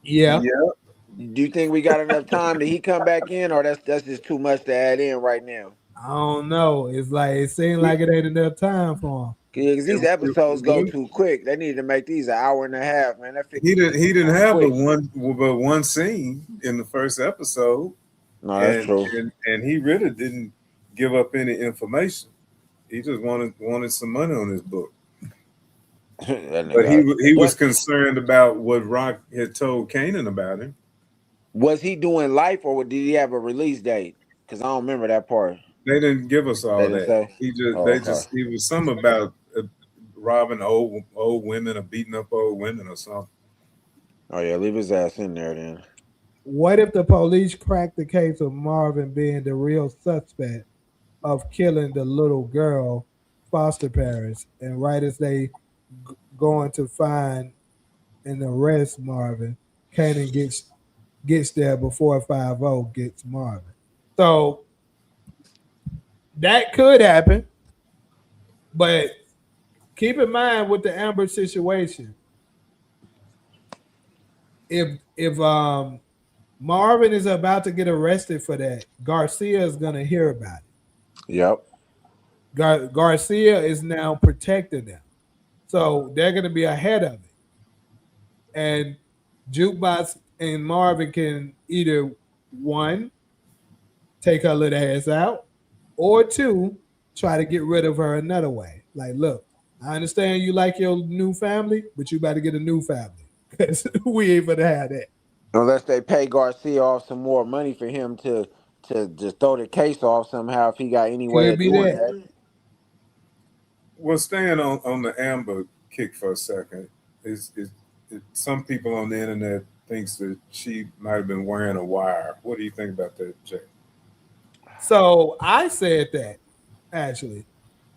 Yeah. Do you think we got enough time that he come back in, or that's just too much to add in right now? I don't know. It seems like it ain't enough time for him. Because these episodes go too quick. They need to make these an hour and a half, man. He didn't have but one scene in the first episode. No, that's true. And he really didn't give up any information. He just wanted some money on his book. But he was concerned about what Rock had told Kanan about him. Was he doing life or did he have a release date? Because I don't remember that part. They didn't give us all They didn't that. say? He was something about robbing old women or beating up old women or something. Oh yeah, leave his ass in there then. What if the police cracked the case of Marvin being the real suspect of killing the little girl foster parents, and right as they going to find and arrest Marvin, Kanan gets there before 50 gets Marvin. So that could happen, but keep in mind with the Amber situation, if Marvin is about to get arrested for that, Garcia is going to hear about it. Yep. Garcia is now protecting them, so they're going to be ahead of it. And Jukebox and Marvin can either one take her little ass out, or two try to get rid of her another way. Like, look, I understand you like your new family, but you about to get a new family because we ain't gonna have that. Unless they pay Garcia off some more money for him to just throw the case off somehow if he got any way Could of be doing that. that. Well, staying on the Amber kick for a second, is some people on the internet thinks that she might have been wearing a wire. What do you think about that, Jay? So I said that actually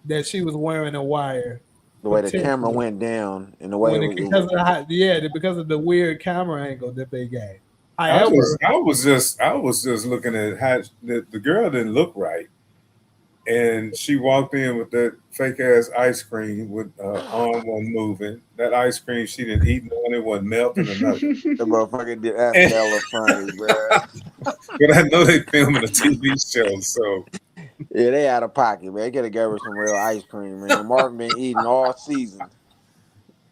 that she was wearing a wire. The way the camera went down and the way because of the weird camera angle that they gave. I However, was just looking at how the girl didn't look right, and she walked in with that fake ass ice cream with arm wasn't moving. That ice cream she didn't eat none, it wasn't melting or nothing. The motherfucker did that hella funny, bro. But I know they filming a TV show, so yeah, they out of pocket, man. They could have gave her some real ice cream, man. Marvin been eating all season.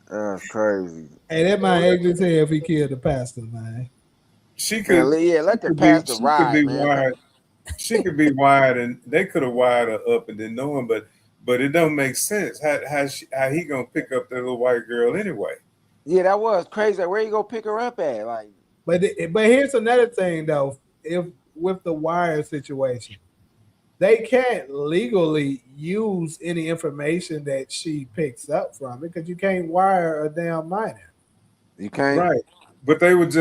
That's crazy. hey, that might actually say if he killed the pastor, man. She could, man, let the pastor ride, man. Wired. She could be wired, and they could have wired her up and didn't know him, but it don't make sense. How he gonna pick up that little white girl anyway? Yeah, that was crazy. Where you gonna pick her up at? Like, but here's another thing though. If with the wire situation, they can't legally use any information that she picks up from it because you can't wire a damn minor. You can't, right? But they would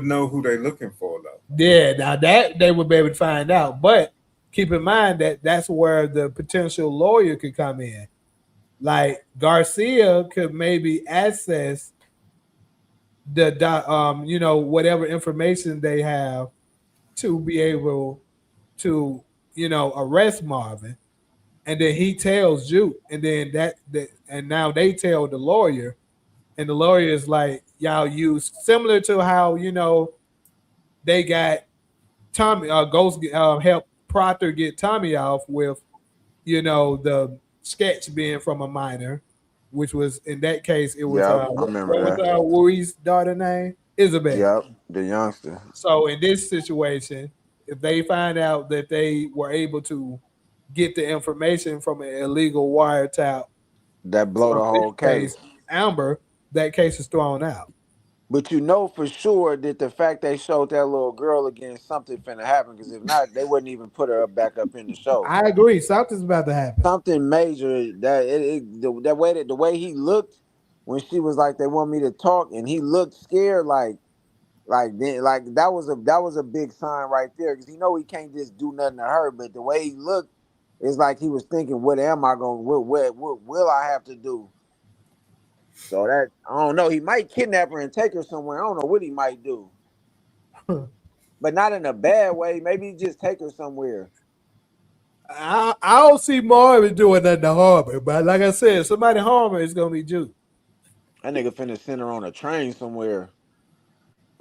know who they're looking for though. Yeah, now that they would be able to find out. But keep in mind that that's where the potential lawyer could come in. Like Garcia could maybe access the whatever information they have to be able to arrest Marvin, and then he tells Juke, and then and now they tell the lawyer, and the lawyer is like, y'all use similar to how they got Tommy Ghost help Proctor get Tommy off with the sketch being from a minor, which was in that case it was I remember what was Warie's daughter name? Isabel. Yep, the youngster. So in this situation, if they find out that they were able to get the information from an illegal wiretap, that blow the whole case. Amber, that case is thrown out. But you know for sure that the fact they showed that little girl again, something finna happen. Because if not, they wouldn't even put her back up in the show. I agree. Something's about to happen. Something major. The way he looked when she was like, "They want me to talk," and he looked scared, like that was a big sign right there. Because he can't just do nothing to her. But the way he looked, it's like he was thinking, "What am I going? What will I have to do?" So that I don't know. He might kidnap her and take her somewhere. I don't know what he might do, but not in a bad way. Maybe just take her somewhere. I don't see Marvin doing nothing to harm her, but like I said, somebody harm her is gonna be Juke. That nigga finna send her on a train somewhere.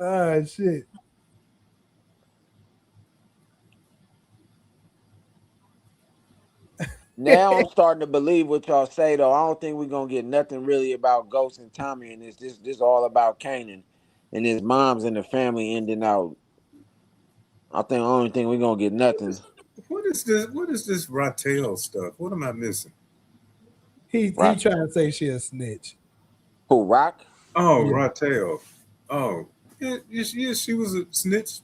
Ah, shit. Now I'm starting to believe what y'all say though. I don't think we're gonna get nothing really about Ghost and Tommy and this all about Kanan and his moms and the family ending out. I think the only thing we're gonna get nothing. What is this? What is this Ratel stuff? What am I missing? He Rock. trying to say she a snitch. Who Rock? Oh, Yeah. Ratel. Oh, yeah, she was a snitch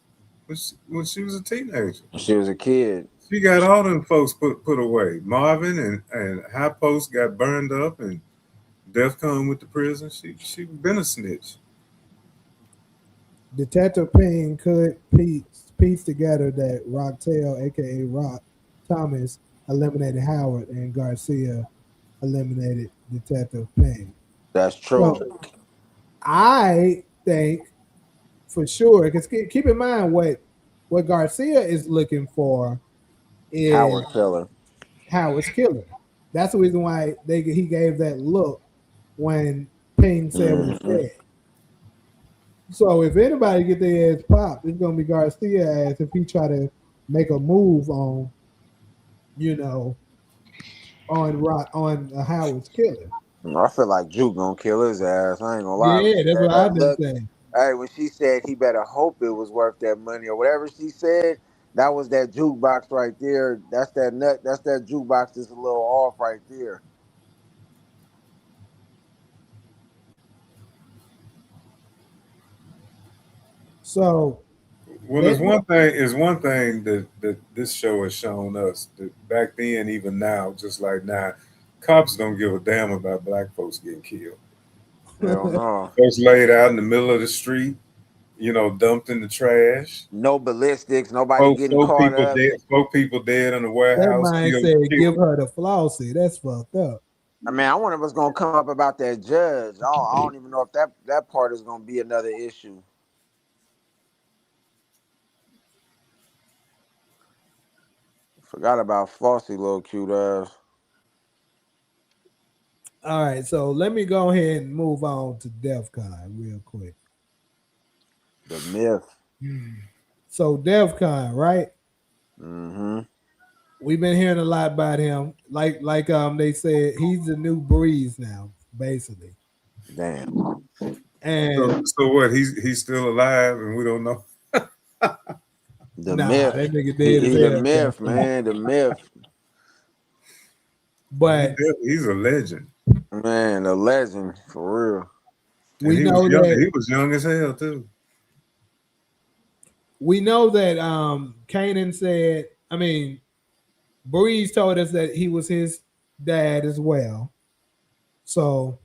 when she was a teenager. She was a kid. She got all them folks put away. Marvin and High Post got burned up, and Defcon went to prison. She been a snitch. Detective Payne could piece together that Rocktail, aka Rock Thomas, eliminated Howard and Garcia eliminated Detective Payne. That's true. So I think for sure, because keep in mind what Garcia is looking for is Howard Killer. Howard's killer. That's the reason why he gave that look when Payne said what he said. So if anybody get their ass popped, it's gonna be Garcia ass if he try to make a move on, on Howard's killer. I feel like Juke gonna kill his ass. I ain't gonna lie. Yeah, that's what I've been saying. Hey, when she said he better hope it was worth that money or whatever she said, that was that jukebox right there. That's that nut. That's that jukebox that's a little off right there. So, well, there's one thing that this show has shown us that back then, even now, just like now, cops don't give a damn about black folks getting killed. Hell no. Folks laid out in the middle of the street, dumped in the trash. No ballistics. Nobody getting caught up. 4 people dead in the warehouse. That man said, "Give her the flossy." That's fucked up. I mean, I wonder what's gonna come up about that judge. I don't even know if that part is gonna be another issue. Forgot about Flossie, little cute ass. All right, so let me go ahead and move on to DEFCON real quick. The myth. So DEFCON, right? Mm-hmm. We've been hearing a lot about him. Like they said, he's the new Breeze now, basically. Damn. And so what? He's still alive, and we don't know. The myth. That nigga dead. He's the myth, man. The myth. But he's a legend. Man, a legend for real. We know that he was young as hell too. We know that Kanan said, Breeze told us that he was his dad as well. So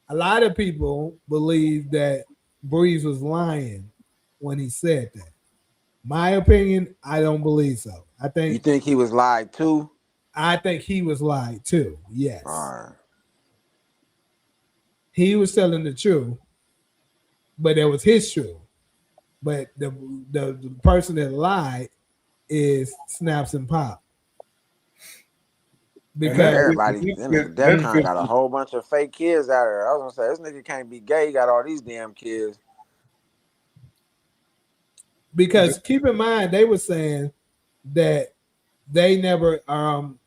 a lot of people believe that Breeze was lying when he said that. My opinion, I don't believe so. You think he was lied to? I think he was lied to. Yes. All right. He was telling the truth, but it was his truth. But the person that lied is Snaps and Pop. Because everybody, that kind got a whole bunch of fake kids out there. I was gonna say this nigga can't be gay. He got all these damn kids. Because keep in mind, they were saying that they never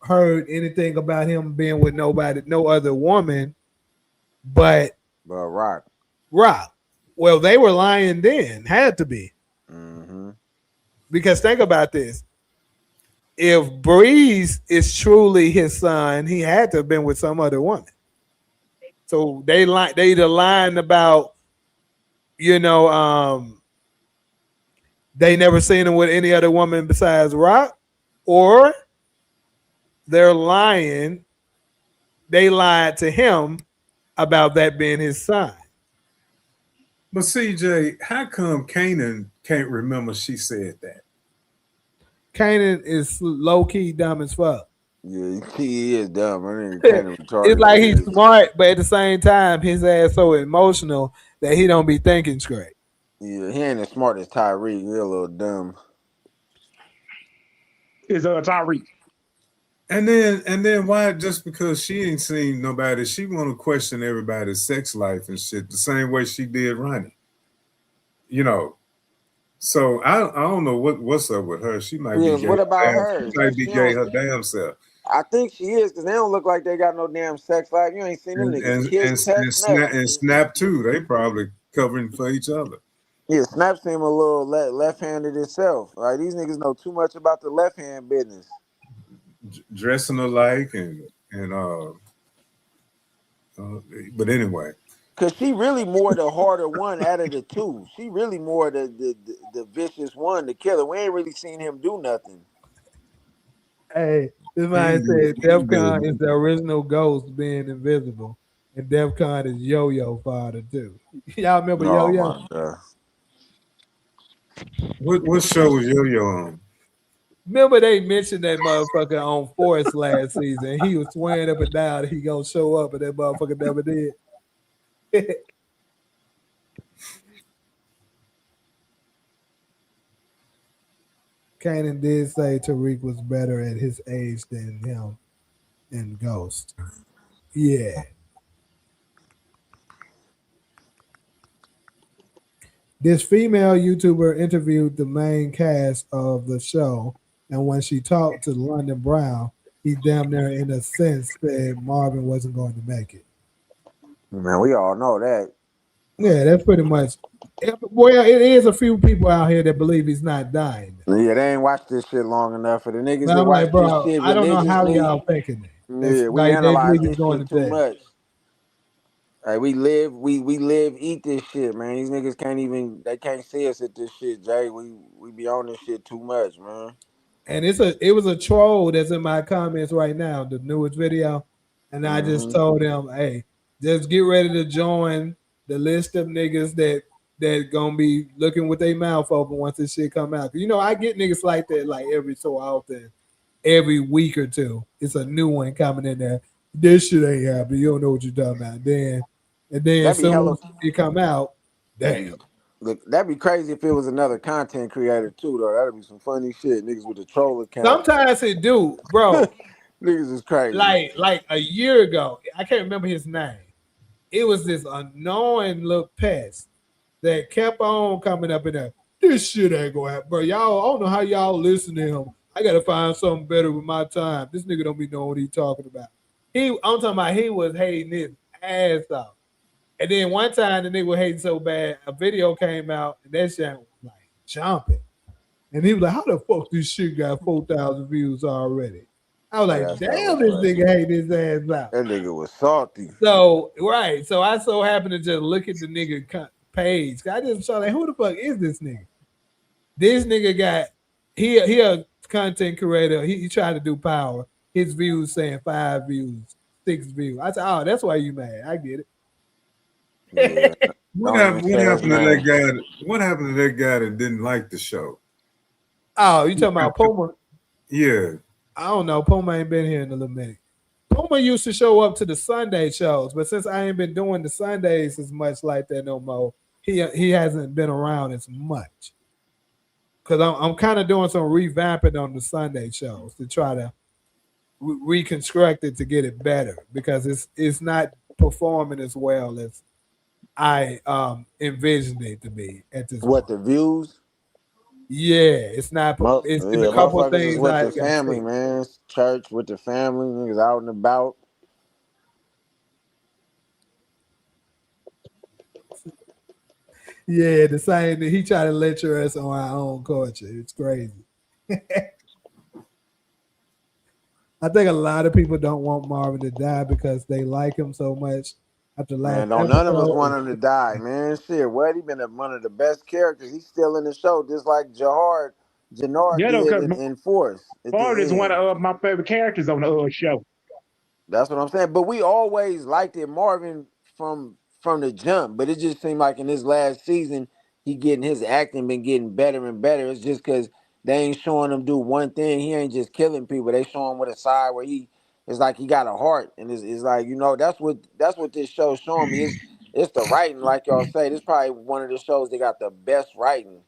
heard anything about him being with no other woman, but Rock. Well, they were lying then. Had to be. Mm-hmm. Because think about this. If Breeze is truly his son, he had to have been with some other woman. So they either lying about, they never seen him with any other woman besides Rock, or they're lying. They lied to him about that being his son. But CJ, how come Kanan can't remember she said that? Kanan is low-key dumb as fuck. Yeah, he is dumb. It's like he's smart, but at the same time, his ass so emotional that he don't be thinking straight. Yeah, he ain't as smart as Tyreek. He's a little dumb. Is Tyreek. And then why, just because she ain't seen nobody, she want to question everybody's sex life and shit the same way she did Ronnie. So I don't know what's up with her. She might be gay. What about her? She might be gay her damn self. I think she is, because they don't look like they got no damn sex life. You ain't seen them niggas kiss, and Snap too. They probably covering for each other. Yeah, Snap seem a little left-handed itself. Like these niggas know too much about the left-hand business. Dressing alike and but anyway. Cause she really more the harder one out of the two. She really more the vicious one, the killer. We ain't really seen him do nothing. Hey, this He man ain't said do DEFCON is the original ghost being invisible, and DEFCON is Yo-Yo father too. Y'all remember Oh Yo-Yo? my god. what show was Yo-Yo on? Remember they mentioned that motherfucker on Force last season. He was swearing up and down that he gonna show up, and that motherfucker never did. Kanan did say Tariq was better at his age than him in Ghost. Yeah. This female YouTuber interviewed the main cast of the show, and when she talked to London Brown, he damn near, in a sense, said Marvin wasn't going to make it. Man, we all know that. Yeah, that's pretty much. Well, it is a few people out here that believe he's not dying. Yeah, they ain't watched this shit long enough. For the niggas But that I'm watch like, this bro, shit I don't know how religiously, y'all thinking that. That's yeah, we like they analyze believe he's this going to shit too jail. much. Like we live, eat this shit, man. These niggas they can't see us at this shit, Jay. We be on this shit too much, man. And it was a troll that's in my comments right now, the newest video. And I just Mm-hmm. told him, hey, just get ready to join the list of niggas that gonna be looking with their mouth open once this shit come out. You know, I get niggas like that like every so often, every week or two. It's a new one coming in there. This shit ain't happening. You don't know what you're talking about. And then as That'd be soon hella. as it come out, damn. Look, that'd be crazy if it was another content creator too, though. That'd be some funny shit. Niggas with a troll account. Sometimes it do, bro. Niggas is crazy. Like a year ago, I can't remember his name. It was this annoying little pest that kept on coming up in there. This shit ain't gonna happen, bro. Y'all, I don't know how y'all listen to him. I gotta find something better with my time. This nigga don't be knowing what he talking about. I'm talking about he was hating his ass off. And then one time the nigga was hating so bad, a video came out and that shit was like jumping. And he was like, how the fuck this shit got 4,000 views already? I was Yeah, like, that's hella damn, this crazy. nigga hate his ass out. That nigga was salty. So, right. So I so happened to just look at the nigga page. I just saw like, who the fuck is this nigga? This nigga got, he a content creator. He tried to do power. His views saying 5 views, 6 views. I said, oh, that's why you mad. I get it. Yeah. What Don't even happened? What say his happened to that name. guy? What happened to that guy that didn't like the show? Oh, you talking about Puma? Yeah, I don't know. Puma ain't been here in a little minute. Puma used to show up to the Sunday shows, but since I ain't been doing the Sundays as much like that no more, he hasn't been around as much. Cause I'm kind of doing some revamping on the Sunday shows to try to reconstruct it to get it better because it's not performing as well as I envisioned it to be at this What, point. the views? Yeah, it's not. It's in a Yeah, couple of motherfuckers is things with I the got to family, see. man. Church with the family, niggas out and about. Yeah, the same. He tried to lecture us on our own culture. It's crazy. I think a lot of people don't want Marvin to die because they like him so much. After last Man, don't none of us want episode, him to die, man. Shit, what? He been one of the best characters. He's still in the show, just like Jannard Yeah, though, did because in Force at the Bart is one end. of my favorite characters on the show. That's what I'm saying. But we always liked it, Marvin, from the jump. But it just seemed like in this last season, his acting been getting better and better. It's just because they ain't showing him do one thing. He ain't just killing people. They show him with a side where it's like he got a heart, and it's like that's what this show's showing me. It's the writing, like y'all say. This probably one of the shows that got the best writing.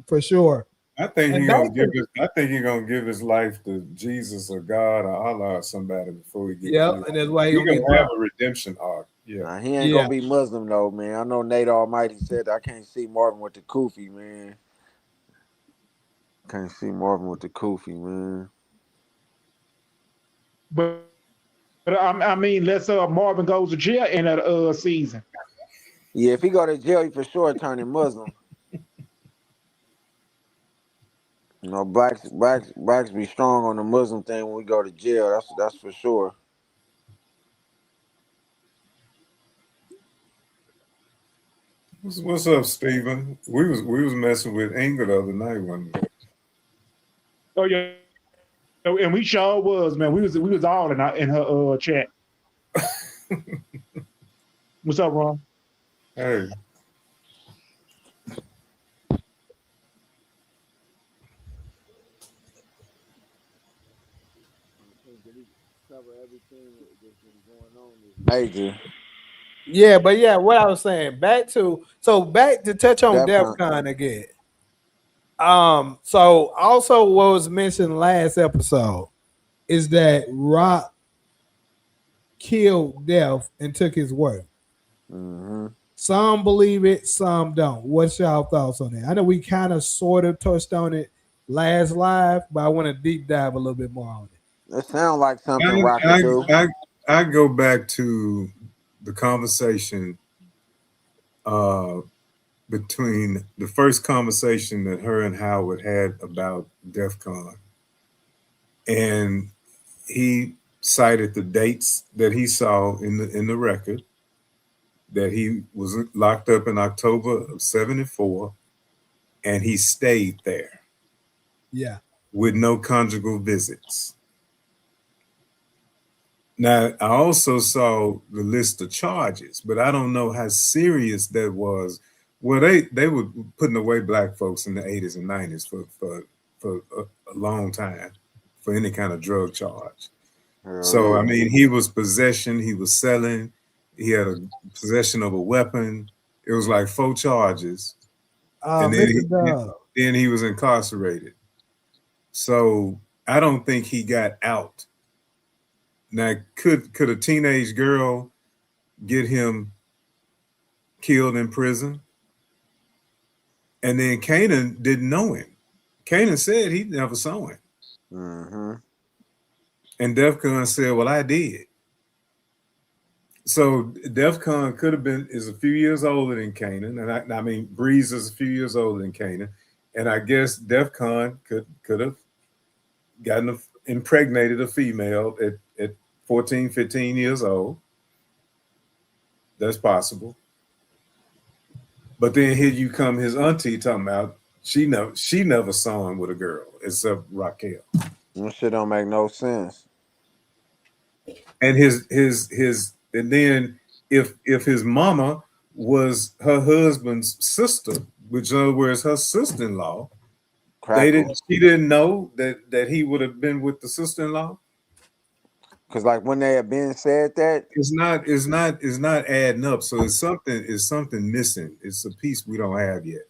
for sure. I think And he back gonna give to his. I think he gonna give his life to Jesus or God or Allah or somebody before he get yep, killed. and that's why he He gonna get gonna have dropped. a redemption arc. Yeah. Nah, he ain't Yeah, gonna be Muslim though, man. I know Nate Almighty said I can't see Marvin with the kufi, man. Can't see Marvin with the kufi, man. But I mean, let's Marvin goes to jail in a season. Yeah, if he go to jail, he for sure turning Muslim. You know, blacks be strong on the Muslim thing when we go to jail. That's for sure. What's up, Steven? We was messing with Anger the other night one. Oh yeah, and we sure was, man. We was all in her chat. What's up, Ron? Hey, Major. Yeah, but yeah, what I was saying, back to touch on DEFCON. DEFCON again. So also what was mentioned last episode is that Rock killed Def and took his work. Mm-hmm. Some believe it, some don't. What's y'all thoughts on that? I know we kind of sort of touched on it last live, but I want to deep dive a little bit more on it. It sounds like something Rock could do. I go back to the conversation between the first conversation that her and Howard had about DEF CON. And he cited the dates that he saw in the record, that he was locked up in October of 74, and he stayed there. Yeah. With no conjugal visits. Now, I also saw the list of charges, but I don't know how serious that was. Well, they were putting away black folks in the 80s and 90s for a long time for any kind of drug charge. So, I mean, he was possession, he was selling, he had a possession of a weapon. It was like 4 charges. And then he was incarcerated. So I don't think he got out. Now, could a teenage girl get him killed in prison? And then Kanan didn't know him. Kanan said he never saw him. Mm-hmm. And DEF CON said, well, I did. So DEF CON is a few years older than Kanan. And I mean, Breeze is a few years older than Kanan. And I guess DEF CON could have impregnated a female at 14, 15 years old. That's possible. But then here you come his auntie talking about she never saw him with a girl except Raquel. That shit don't make no sense. And and then if his mama was her husband's sister, which in other words her sister-in-law, she didn't know that he would have been with the sister-in-law. Cause like when they have been said that, it's not adding up. So it's something missing. It's a piece we don't have yet.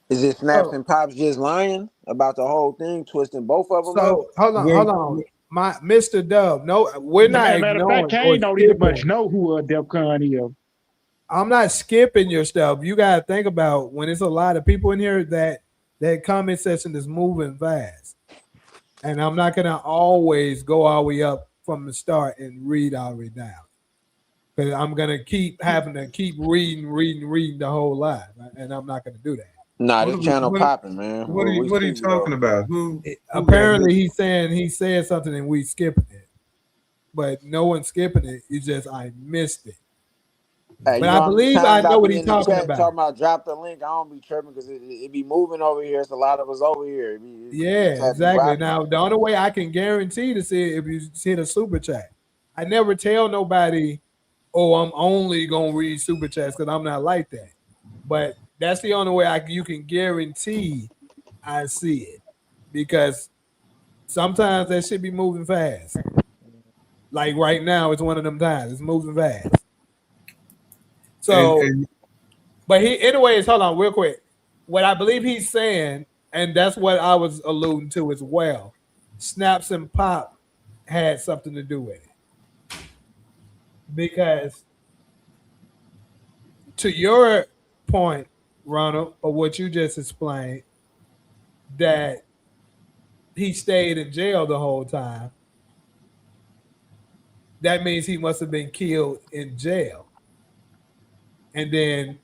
Is it Snaps and Pops just lying about the whole thing, twisting both of them? So hold on. My Mr. Dub, no, we're not. Matter of fact, Kane don't even much know who DEF CON is. I'm not skipping your stuff. You gotta think about when it's a lot of people in here that comment section is moving fast, and I'm not gonna always go all the way up from the start and read all the way down, because I'm gonna keep having to keep reading the whole live, and I'm not gonna do that. Nah, this channel popping, man. What are you talking about? Who apparently he's saying he said something and we skipping it, but no one's skipping it. It's just I missed it. Hey, but I believe I know what he's talking about. Talking about drop the link. I don't be tripping because it be moving over here. It's a lot of us over here. Yeah, exactly. Now the only way I can guarantee to see if you see the super chat. I never tell nobody, oh, I'm only gonna read super chats because I'm not like that. But that's the only way you can guarantee I see it, because sometimes that should be moving fast. Like right now, it's one of them times. It's moving fast. So, but anyways, hold on real quick. What I believe he's saying, and that's what I was alluding to as well, Snaps and Pop had something to do with it. Because to your point, Ronald, or what you just explained, that he stayed in jail the whole time, that means he must have been killed in jail. and then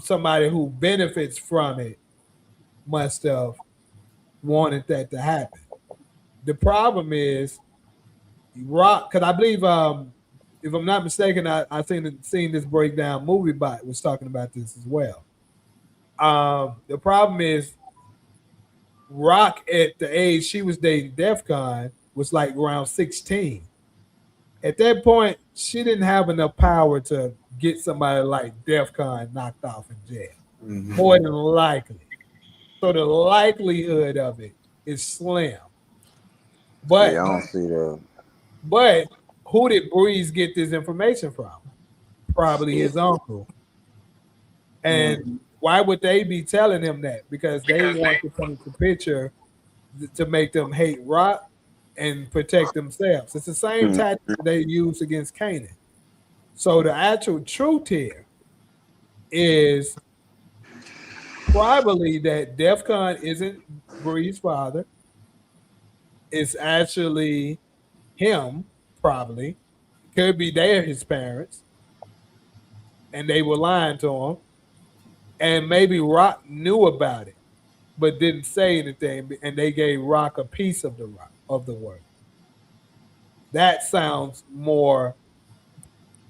somebody who benefits from it must have wanted that to happen. The problem is Rock, because I believe, if I'm not mistaken, I seen this breakdown. Movie Bot was talking about this as well. The problem is Rock at the age she was dating DefCon was like around 16. At that point, she didn't have enough power to get somebody like DefCon knocked off in jail. More than likely. So the likelihood of it is slim. But Yeah, I don't see that. But who did Breeze get this information from? Probably his uncle. And why would they be telling him that? Because they want to paint the picture to make them hate Rock and protect themselves. It's the same tactic they use against Kanan. So the actual truth here is probably that DefCon isn't Breeze's father. It's actually him, probably. Could be they're his parents. And they were lying to him. And maybe Rock knew about it, but didn't say anything, and they gave Rock a piece of the work. That sounds more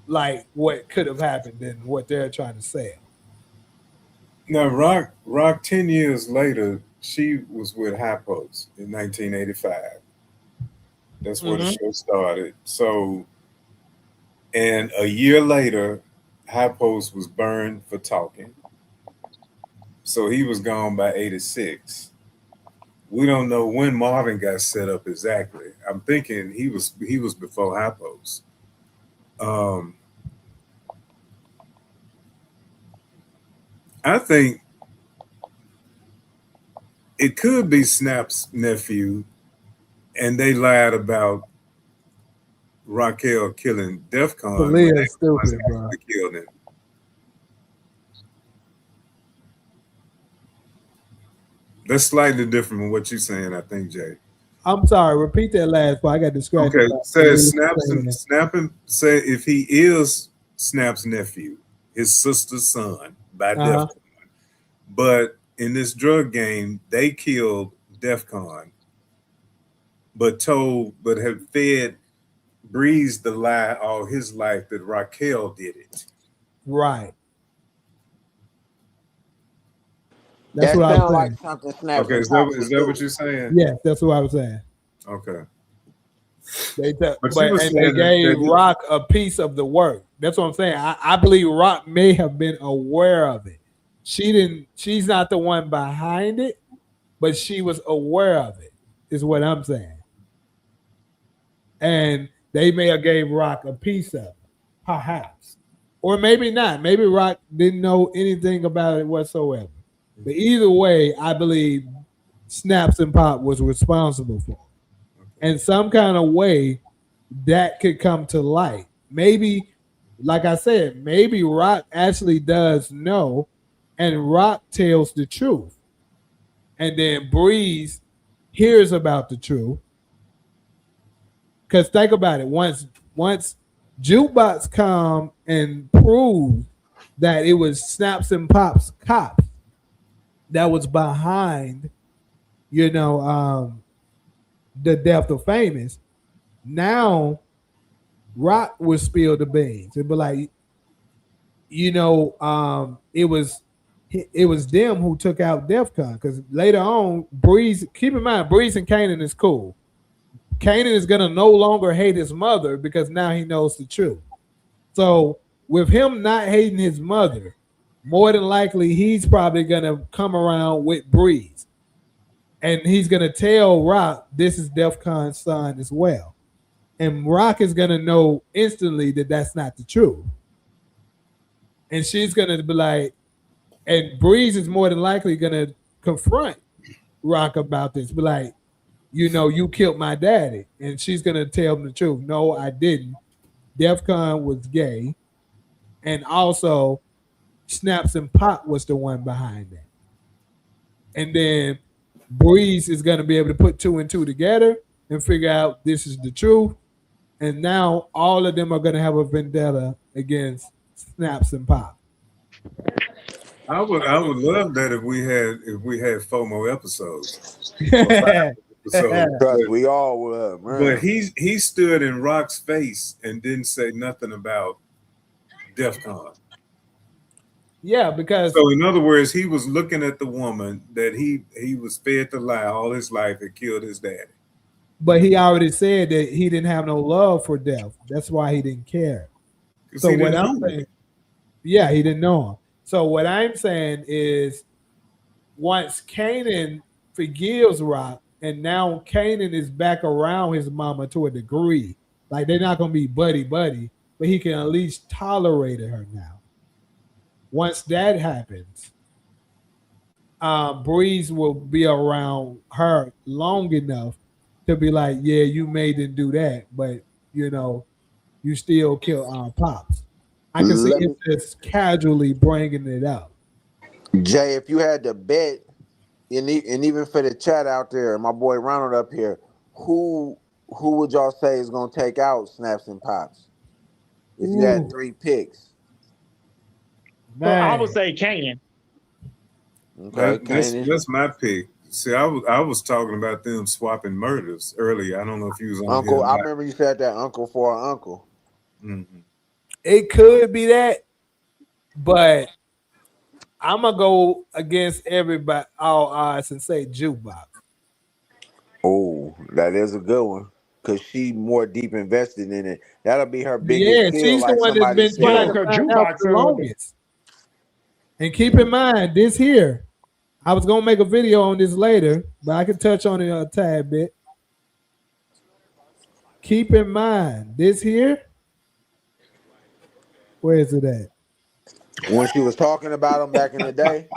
like what could have happened than what they're trying to say. Now, Rock, 10 years later, she was with Hypos in 1985. That's where the show started. So, and a year later, Hypos was burned for talking. So he was gone by 86. We don't know when Marvin got set up exactly. I'm thinking he was before Hypos. I think it could be Snap's nephew, and they lied about Raquel killing DefCon. They stupid, bro. Killed him. That's slightly different from what you're saying, I think, Jay. I'm sorry. Repeat that last part. I got distracted. Okay, says Snap and say if he is Snap's nephew, his sister's son by DefCon. But in this drug game, they killed DefCon, but have fed Breeze the lie all his life that Raquel did it. Right. That's what I was like something Snap. Okay, is that what you're saying? Yeah, that's what I was saying. Okay. They gave Rock a piece of the work. That's what I'm saying. I believe Rock may have been aware of it. She's not the one behind it, but she was aware of it, is what I'm saying. And they may have gave Rock a piece of it, perhaps. Or maybe not. Maybe Rock didn't know anything about it whatsoever. But either way, I believe Snaps and Pop was responsible for it. And some kind of way that could come to light. Maybe, like I said, maybe Rock actually does know, and Rock tells the truth. And then Breeze hears about the truth. Because think about it. Once Jukebox come and prove that it was Snaps and Pop's cops that was behind, the death of Famous, now Rock would spill the beans. It'd be like, it was them who took out DefCon. Because later on, Breeze, keep in mind, Breeze and Kanan is cool. Kanan is going to no longer hate his mother because now he knows the truth. So with him not hating his mother, more than likely he's probably going to come around with Breeze. And he's going to tell Rock this is DefCon's son as well. And Rock is going to know instantly that that's not the truth. And she's going to be like, and Breeze is more than likely going to confront Rock about this. Be like, you killed my daddy. And she's going to tell him the truth. No, I didn't. DefCon was gay. And also, Snaps and Pop was the one behind that. And then Breeze is going to be able to put 2 and 2 together and figure out this is the truth. And now all of them are going to have a vendetta against snaps and pop. I would love that if we had 4 more episodes. Yeah, So, Trust, we all would, man. but he stood in Rock's face and didn't say nothing about DEF CON. because So in other words, he was looking at the woman that he was fed to lie all his life and killed his daddy. but he already said that he didn't have no love for death. That's why he didn't care. 'Cause So he what didn't I'm know saying, yeah, he didn't know him. So what I'm saying is, once Kanan forgives Rock, and now Kanan is back around his mama to a degree, like they're not gonna be buddy, but he can at least tolerate her now. Once that happens, Breeze will be around her long enough to be like, yeah, you made him do that, but you know, you still kill Pops. I can see Let it me, just casually bringing it up. Jay, if you had to bet, and even for the chat out there, my boy Ronald up here, who who would y'all say is gonna take out Snaps and Pops? If you had Ooh, 3 picks, I man. would say Kanan. okay, Kanan, That's my pick. See, I was talking about them swapping murders earlier. I don't know if you was on here Uncle. or I not. remember you said that uncle for an uncle. Mm-hmm. It could be that, but I'm gonna go against everybody, all odds, and say Jukebox. Oh, that is a good one. Cause she more deep invested in it. That'll be her biggest Yeah, kill, she's the like one that's somebody been Yeah, trying said. to because find out Jukebox. for the longest. And keep in mind, this here, I was gonna make a video on this later, but I can touch on it a tad bit. Keep in mind, this here, where is it at? When she was talking about him back in the day.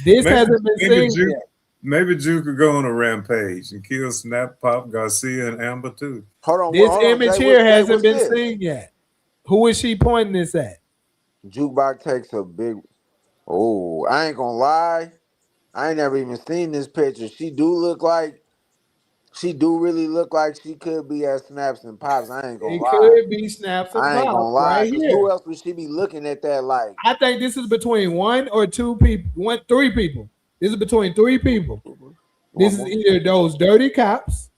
This Maybe hasn't been maybe seen Juke yet. maybe Juke could go on a rampage and kill Snap, Pop, Garcia, and Amber too. This Hold on, image Jay. here Jay, hasn't what's been this? seen yet. Who is she pointing this at? Jukebox takes a big. Oh, I ain't gonna lie. I ain't never even seen this picture. She do really look like she could be at Snaps and Pops. I ain't gonna It lie. could be Snaps and I ain't Pops gonna lie. right Cause here. who else would she be looking at that like? I think this is between one or two people, three people. This is between three people. This One is more. either those dirty cops,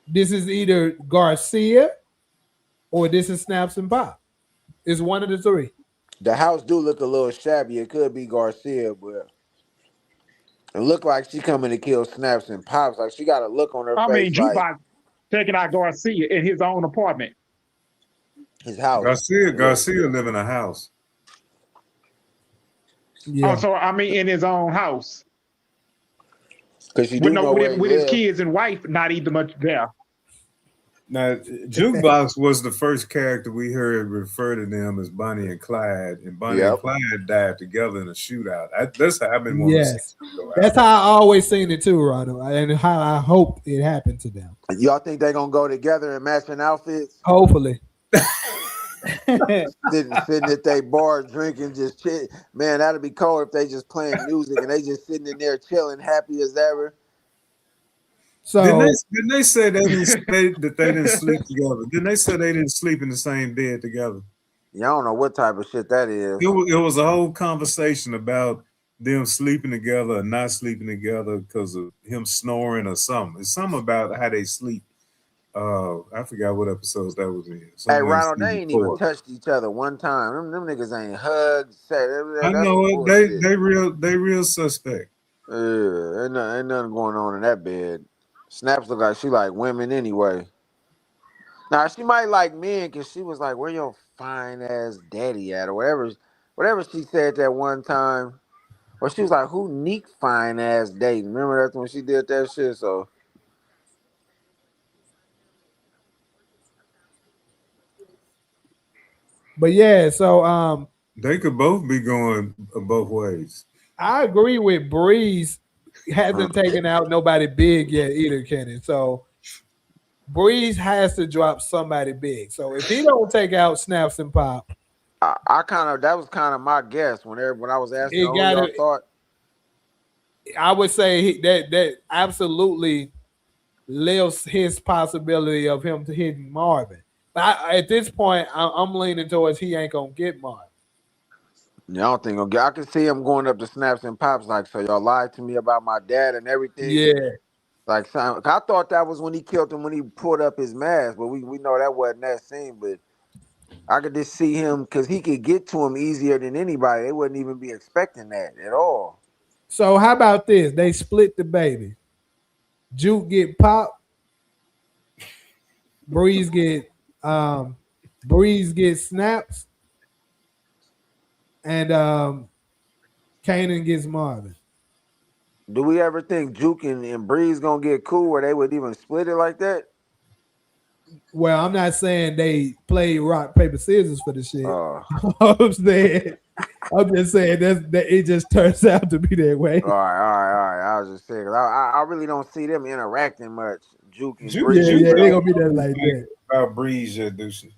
this is either Garcia, or this is Snaps and Pop. It's one of the three. The house do look a little shabby. It could be Garcia, but it look like she coming to kill Snaps and Pops. Like she got a look on her I mean, face like Jukebox taking out Garcia in his own apartment. his house. Garcia live in a house. Yeah. Oh, so I mean, in his own house Cause she do know where he with his live. kids and wife not even much there. Now, Jukebox was the first character we heard refer to them as Bonnie and Clyde, and Bonnie and Yep. Clyde died together in a shootout. That's how I've been wanting to see Yes. them go out. That's how I always seen it too, Ronald, and how I hope it happened to them. Y'all think they gonna go together in matching outfits? Hopefully. Sitting at their bar drinking, just chill. Man, that'd be cold if they just playing music and they just sitting in there chilling, happy as ever. So Didn't they say they didn't say that they didn't sleep together? Didn't they say they didn't sleep in the same bed together? Y'all don't know what type of shit that is. It was a whole conversation about them sleeping together or not sleeping together because of him snoring or something. It's something about how they sleep. I forgot what episodes that was in. Hey, Somewhere in Ronald, they season ain't even 4. touched each other one time. Them niggas ain't hugged. I That's know some it. bullshit. They real suspect. Ain't nothing going on in that bed. Snaps look like she like women anyway. Now she might like men because she was like, "Where your fine ass daddy at?" or whatever she said that one time. Or she was like, "Who Neek fine ass dating?" Remember that's when she did that shit. So but yeah, so They could both be going both ways. I agree with Breeze hasn't taken out nobody big yet either, Kenny. So Breeze has to drop somebody big. So if he don't take out Snaps and Pop, I kind of that was kind of my guess when I was asking it who got y'all to. thought. I would say that absolutely lifts his possibility of him to hitting Marvin. But at this point, I'm leaning towards he ain't gonna get Marvin. Yeah, I don't think he'll get. I can see him going up to Snaps and Pops like, so y'all lied to me about my dad and everything. Yeah. Like, I thought that was when he killed him when he pulled up his mask, but we know that wasn't that scene. But I could just see him because he could get to him easier than anybody. They wouldn't even be expecting that at all. So how about this? They split the baby. Juke get Pop. Breeze get Snaps. And Kanan gets Marvin. Do we ever think Juke and Breeze gonna get cool where they would even split it like that? Well, I'm not saying they play rock, paper, scissors for the shit. Uh, I'm just saying that it just turns out to be that way. all right. I was just saying, 'cause I really don't see them interacting much. Juke and Juke- Breeze. Yeah, they don't gonna be that like that. About Breeze, Deucey.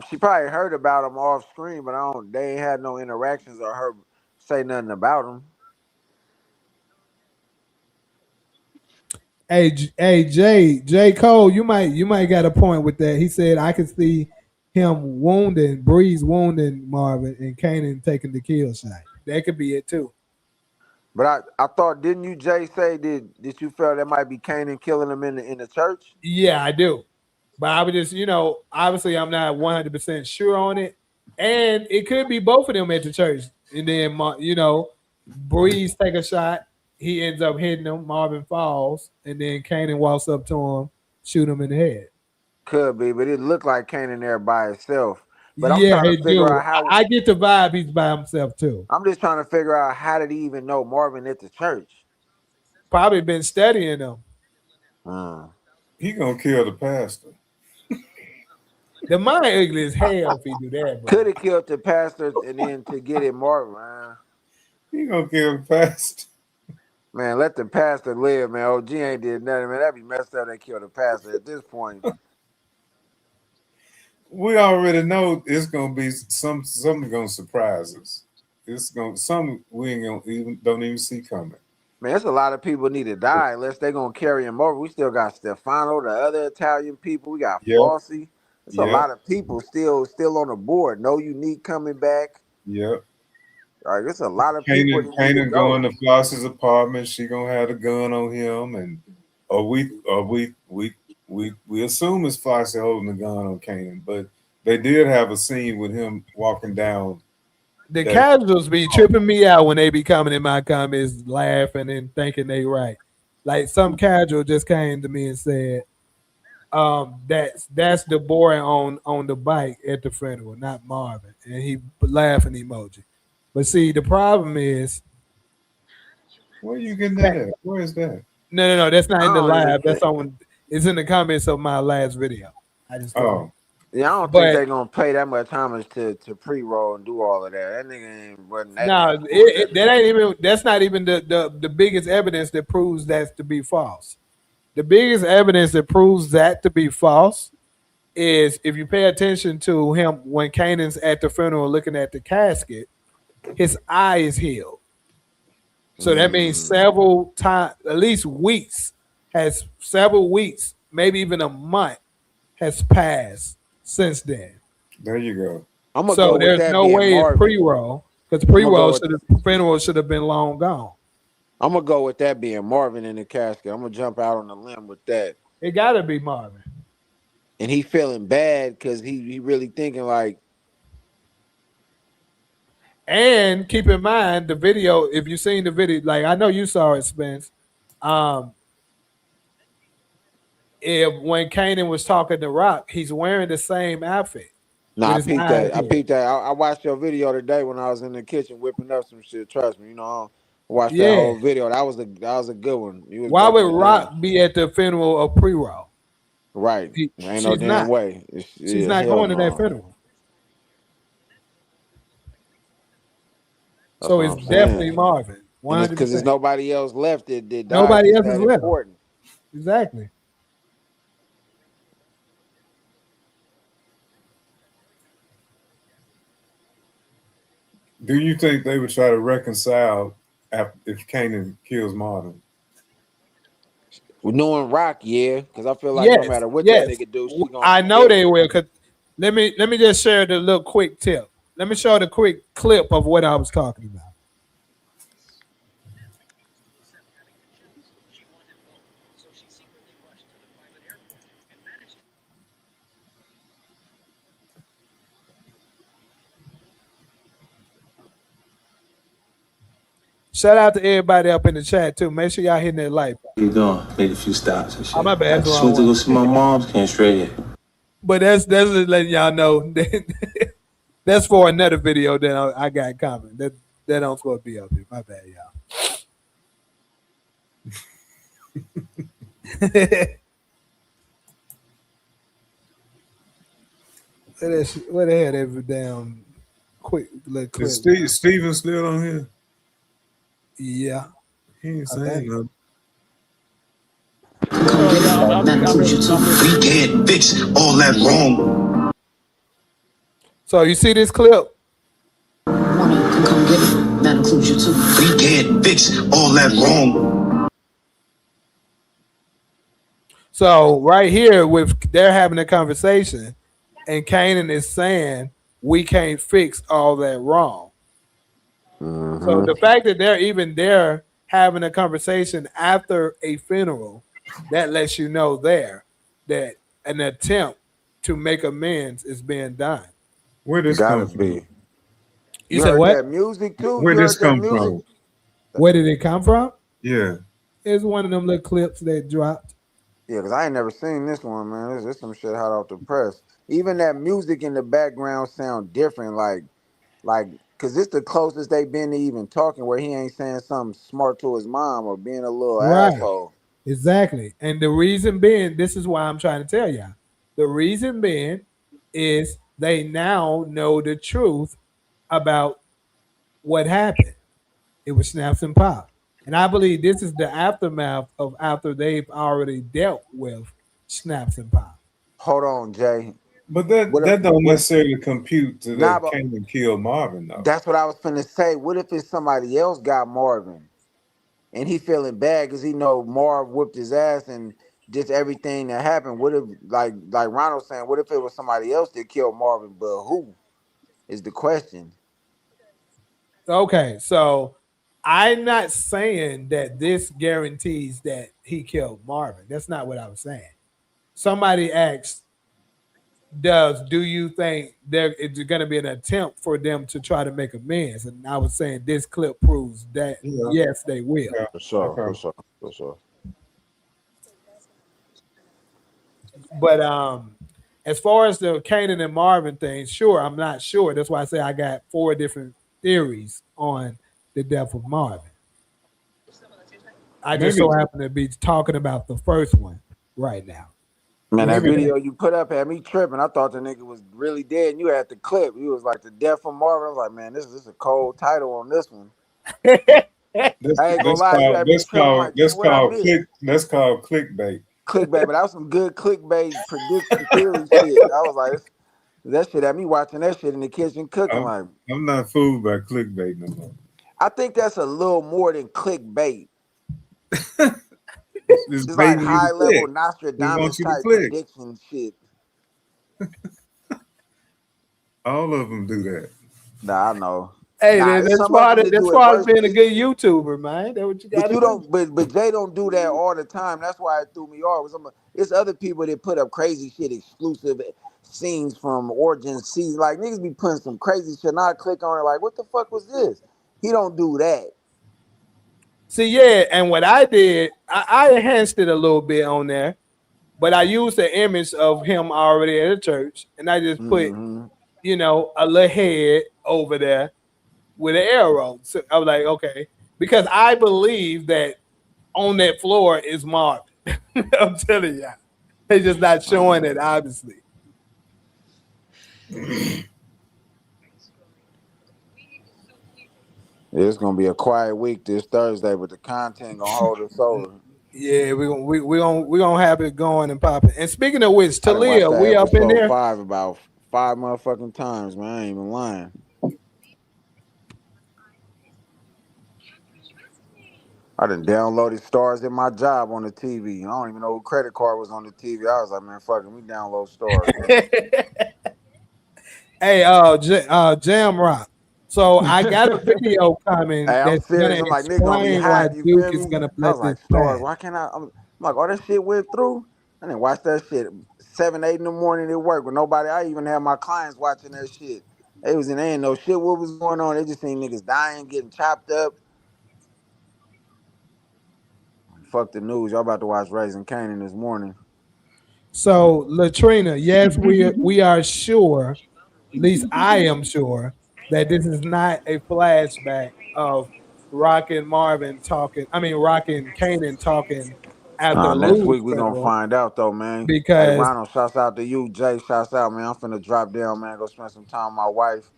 She probably heard about him off screen, but they ain't had no interactions or her say nothing about him. Hey, J. Cole, you might got a point with that. He said I could see him Breeze wounding Marvin and Kanan taking the kill shot. That could be it too. But I thought, didn't you, Jay, say did you feel that might be Kanan killing him in the church? Yeah, I do. But I would just, obviously I'm not 100% sure on it. And it could be both of them at the church. And then, Breeze take a shot. He ends up hitting him. Marvin falls. And then Kanan walks up to him, shoot him in the head. Could be, but it looked like Kanan there by himself. But I'm Yeah, trying to it figure do. out how. I get the vibe he's by himself too. I'm just trying to figure out how did he even know Marvin at the church? Probably been studying him. He gonna kill the pastor. The mind ugly as hell if he do that, bro. Could have killed the pastor and then to get it Marvin. He gonna kill the pastor. Man, let the pastor live, man. OG ain't did nothing, man. That'd be messed up. They killed the pastor at this point. We already know it's gonna be something gonna surprise us. It's gonna some we ain't gonna don't even see coming. Man, there's a lot of people need to die unless they're gonna carry him over. We still got Stefano, the other Italian people. We got Flossie. It's a lot of people still on the board. No Unique coming back. Yep. Like, there's a lot of people. Kanan going to Flossie's apartment. She gonna have a gun on him, and we assume it's Flossie holding the gun on Kanan, but they did have a scene with him walking down. The casuals be tripping me out when they be coming in my comments, laughing and thinking they right. Like some casual just came to me and said, that's the boy on the bike at the funeral, not Marvin. And he laughing emoji. But see, the problem is, where are you getting that at? Where is that? No, that's not in the live. That's on. It's in the comments of my last video. I just yeah, I don't think they're gonna pay that much homage to pre-roll and do all of that. That nigga wasn't that. No, that's not even the biggest evidence that proves that to be false. The biggest evidence that proves that to be false is if you pay attention to him when Kanan's at the funeral looking at the casket, his eye is healed. So that means several times, at least weeks, maybe even a month has passed since then. There you go. So there's no way it's pre-roll because funeral should have been long gone. I'm gonna go with that being Marvin in the casket. I'm gonna jump out on the limb with that. It gotta be Marvin. And he feeling bad because he really thinking like. And keep in mind the video, if you've seen the video, like I know you saw it, Spence. When Kanan was talking to Rock, he's wearing the same outfit. No, I peeped that. I watched your video today when I was in the kitchen whipping up some shit. Trust me, I watched that whole video. That was a good one. Why would Rock be at the funeral of pre-roll? Right. Ain't no damn way. She's not going to that funeral. That's so it's definitely Marvin. Because there's nobody else left that died. Nobody else is left. Important. Exactly. Do you think they would try to reconcile if Kanan kills Marvin? Knowing Rock, yeah, because I feel like no Yes, matter what that yes. nigga do, she gonna I be know there they with will. him. Cause let me just share the little quick tip. Let me show the quick clip of what I was talking about. Shout out to everybody up in the chat too. Make sure y'all hitting that like. How you doing? Made a few stops and shit. Oh, my bad. I That's the just wrong went to one. go see my mom. Came straight here. But that's just letting y'all know that's for another video that I got coming. That don't supposed to be up here. My bad, y'all. Where the hell that damn quick little clip? Is Steven still on here? Yeah. He ain't I saying think. nothing. We can't fix all that wrong. So you see this clip? Wanna come get it? That includes you too. We can't fix all that wrong. So right here, with they're having a conversation, and Kanan is saying we can't fix all that wrong. So the fact that they're even there having a conversation after a funeral, that lets you know there that an attempt to make amends is being done. Where this Gotta come from? be. You You said heard what? that music too? Where You this heard that come music? from? Where did it come from? Yeah. It's one of them little clips they dropped. Yeah, because I ain't never seen this one, man. This some shit hot off the press. Even that music in the background sound different, because it's the closest they been to even talking where he ain't saying something smart to his mom or being a little Right. asshole. Exactly. And the reason being, this is why I'm trying to tell y'all. The reason being is they now know the truth about what happened. It was snaps and pop. And I believe this is the aftermath of after they've already dealt with snaps and pop. Hold on, Jay. But that What if, that don't what if, necessarily compute to nah, that but Kanan killed Marvin though. that's what I was finna say. What if it's somebody else got Marvin and he feeling bad because he know Marv whooped his ass and just everything that happened? What if, like Ronald saying, what if it was somebody else that killed Marvin, but who is the question? Okay, so I'm not saying that this guarantees that he killed Marvin. That's not what I was saying. Somebody asked, do you think there is going to be an attempt for them to try to make amends? And I was saying this clip proves that Yeah. yes, they will. Yeah. For sure, for Okay. sure, for sure. But as far as the Kanan and Marvin thing, sure, I'm not sure. That's why I say I got 4 different theories on the death of Marvin. I just Maybe so happen to be talking about the first one right now. Man, Which that maybe video you put up had me tripping. I thought the nigga was really dead, and you had the clip. You was like the death of Marvin. I was like, man, this is a cold title on this one. that's I ain't gonna that's lie, you called had me that's tripping. I'm called like, that's damn, what I called missed? clickbait. Clickbait, but that was some good clickbait prediction theory shit. I was like, that shit had me watching that shit in the kitchen cooking. I'm Like, I'm not fooled by clickbait no more. I think that's a little more than clickbait. It's It's like baiting you to high level click. They want Nostradamus you to type click. prediction shit. All of them do that. Nah, I know. Hey, Nah, it's that's some of part them of that that's do it part of worse being a too. good YouTuber, man. That's what you got But to you do. don't. But Jay don't do that all the time. That's why it threw me off. It's other people that put up crazy shit, exclusive scenes from Origin season. Like niggas be putting some crazy shit. And I click on it like, what the fuck was this? He don't do that. See, yeah, and what I did, I enhanced it a little bit on there, but I used the image of him already at a church, and I just put, Mm-hmm. a little head over there with an arrow. So I was like, okay, because I believe that on that floor is Marvin. I'm telling you, they're just not showing it, obviously. It's gonna be a quiet week this Thursday, but the content gonna hold us over. Yeah, we gonna have it going and popping. And speaking of which, I done watched Talia, that we up in episode there. 5 about 5 motherfucking times, man. I ain't even lying. I done downloaded stars at my job on the TV. I don't even know who credit card was on the TV. I was like, man, fuck it, we download stars, man. Hey, Jam Rock. So I got a video coming Hey, I'm that's gonna serious. I'm like, nigga gonna be explain why hot. You Duke feel is me? gonna I let was this like, stars. pass. Why can't I? I'm like, oh, that shit went through. I didn't watch that shit 7, 8 in the morning at work with nobody. I even had my clients watching that shit. They was in there, ain't no shit. What was going on? They just seen niggas dying, getting chopped up. Fuck the news. Y'all about to watch Raising Kanan this morning. So Latrina, yes, we are sure, at least I am sure, that this is not a flashback of Rock and Marvin talking. I mean, Rock and Kanan talking after Next Lou's week we gonna funeral find out though, man. Hey, because Ronald, shouts out to you. Jay, shouts out, man. I'm finna drop down, man. Go spend some time with my wife.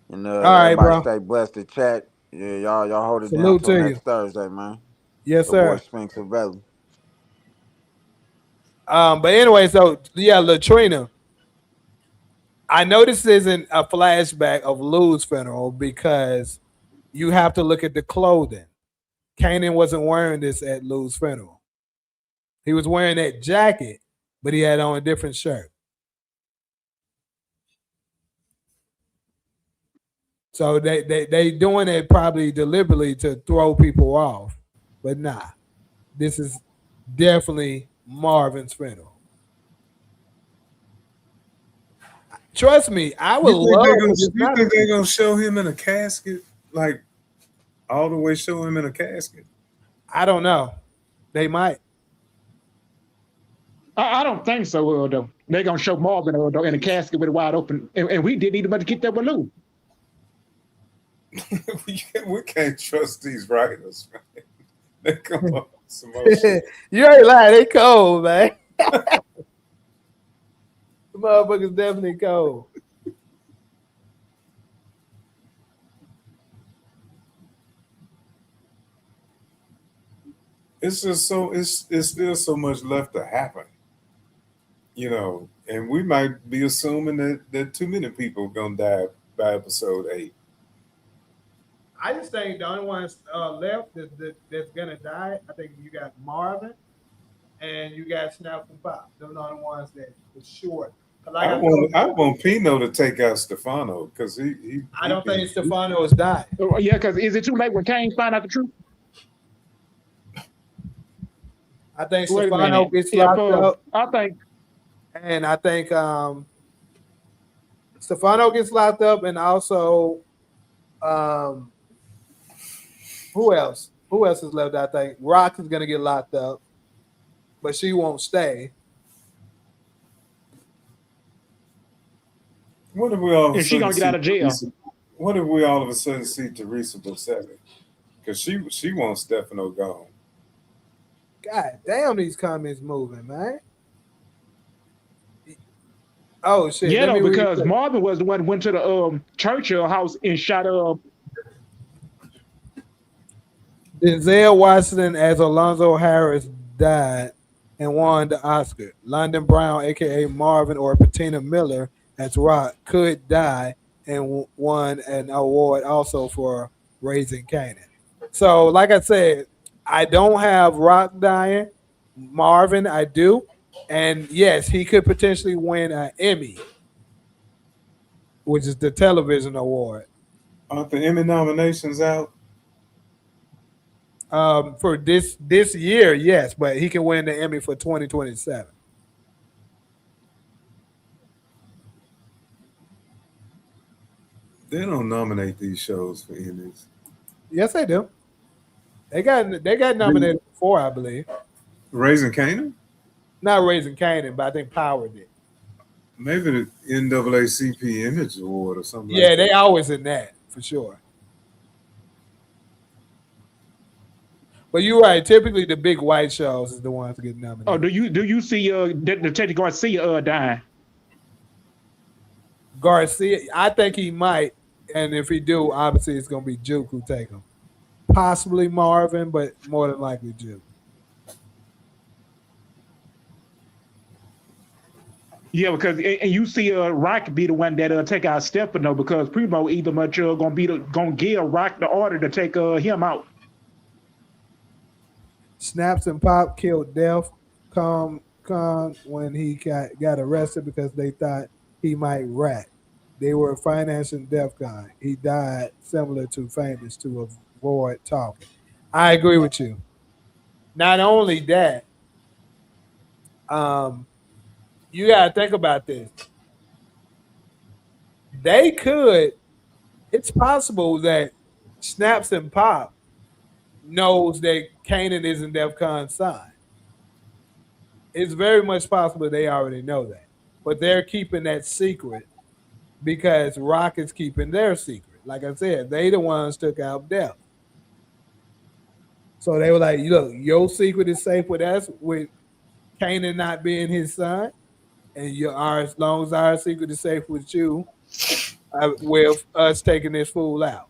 And all right, everybody bro. stay blessed to chat. Yeah, y'all hold it down Salute till to you. next Thursday, man. Yes, Your boy sir. Spinks of Valley. But anyway, so yeah, Latrina. I know this isn't a flashback of Lou's funeral because you have to look at the clothing. Kanan wasn't wearing this at Lou's funeral. He was wearing that jacket, but he had on a different shirt. So they doing it probably deliberately to throw people off. But nah, this is definitely Marvin's funeral. Trust me, I would love for this You not think to they're be. gonna show him in a casket? Like all the way show him in a casket? I don't know. They might. I don't think so, though. They're gonna show Marvin though in a casket with it wide open, and we didn't even get that with Lou. We can't trust these writers, man. They come up with some more shit. You ain't lying. They cold, man. The motherfuckers definitely cold. It's just so it's still so much left to happen, and we might be assuming that too many people are gonna die by episode 8. I just think the only ones left that's gonna die. I think you got Marvin and you got Snap and Pop. Those are the only ones that for sure. Like I want Pino to take out Stefano because I don't think Stefano is dying. Yeah, because is it too late when Kane find out the truth? I think Wait a Stefano minute. gets locked up, I think and I think Stefano gets locked up, and also who else? Who else is left? I think Rock is gonna get locked up, but she won't stay. What if we all of a and she sudden gonna get out of jail. What if we all of a sudden see Teresa Buscelli? Because she wants Stefano gone. God damn, these comments moving, man. Oh shit! Yeah, Let me because read. Marvin was the one who went to the Churchill house and shot Denzel Washington as Alonzo Harris died and won the Oscar. London Brown, aka Marvin, or Patina Miller as Rock, could die and won an award also for Raising Kanan. So, like I said, I don't have Rock dying. Marvin, I do. And yes, he could potentially win an Emmy, which is the television award. Aren't the Emmy nominations out? For this year, yes, but he can win the Emmy for 2027. They don't nominate these shows for Emmys. Yes, they do. They got nominated before, I believe. Raising Kanan? Not Raising Kanan, but I think Power did. Maybe the NAACP Image Award or something. Yeah, like they always in that for sure. But you're right. Typically, the big white shows is the ones that get nominated. Oh, do you see Detective Garcia dying? Garcia, I think he might, and if he do, obviously it's gonna be Juke who take him. Possibly Marvin, but more than likely Juke. Yeah, because and you see Rock be the one that take out Stefano because Primo either much gonna give Rock the order to take him out. Snaps and Pop killed Def Con when he got arrested because they thought he might rat. They were financing Def Con. He died similar to Famous to avoid talking. I agree with you. Not only that, um, you gotta think about this. They could. It's possible that Snaps and Pop knows that Kanan isn't Def Con's son. It's very much possible they already know that, but they're keeping that secret because Rock is keeping their secret. Like I said, they the ones took out Def, so they were like, "Look, your secret is safe with us, with Kanan not being his son, and as long as our secret is safe with you, with us taking this fool out."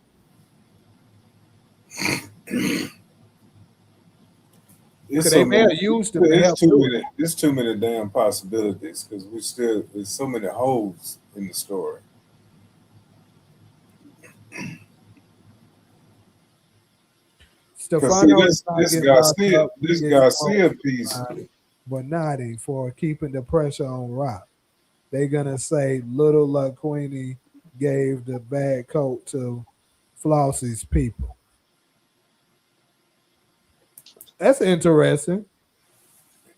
It's Because they so may many. have used him to It's help too do many. It's too many damn possibilities because there's so many holes in the story. it. Cause see Stefano is not getting locked up. He This gets Garcia piece. Bonatti for keeping the pressure on Rock. They're gonna say Little LaQueenie gave the bad coat to Flossie's people. That's interesting.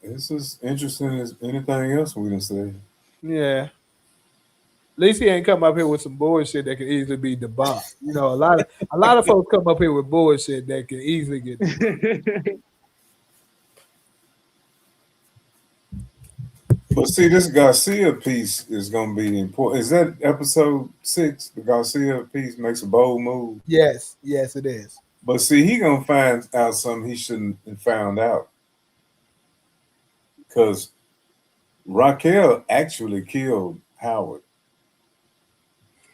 This is interesting as anything else we done say. Yeah. At least he ain't come up here with some bullshit that can easily be debunked. You know, a lot of folks come up here with bullshit that can easily get debunked. But see, this Garcia piece is gonna be important. Is that episode 6? The Garcia piece makes a bold move. Yes, yes, it is. But see, he gonna find out something he shouldn't have found out. Because Raquel actually killed Howard.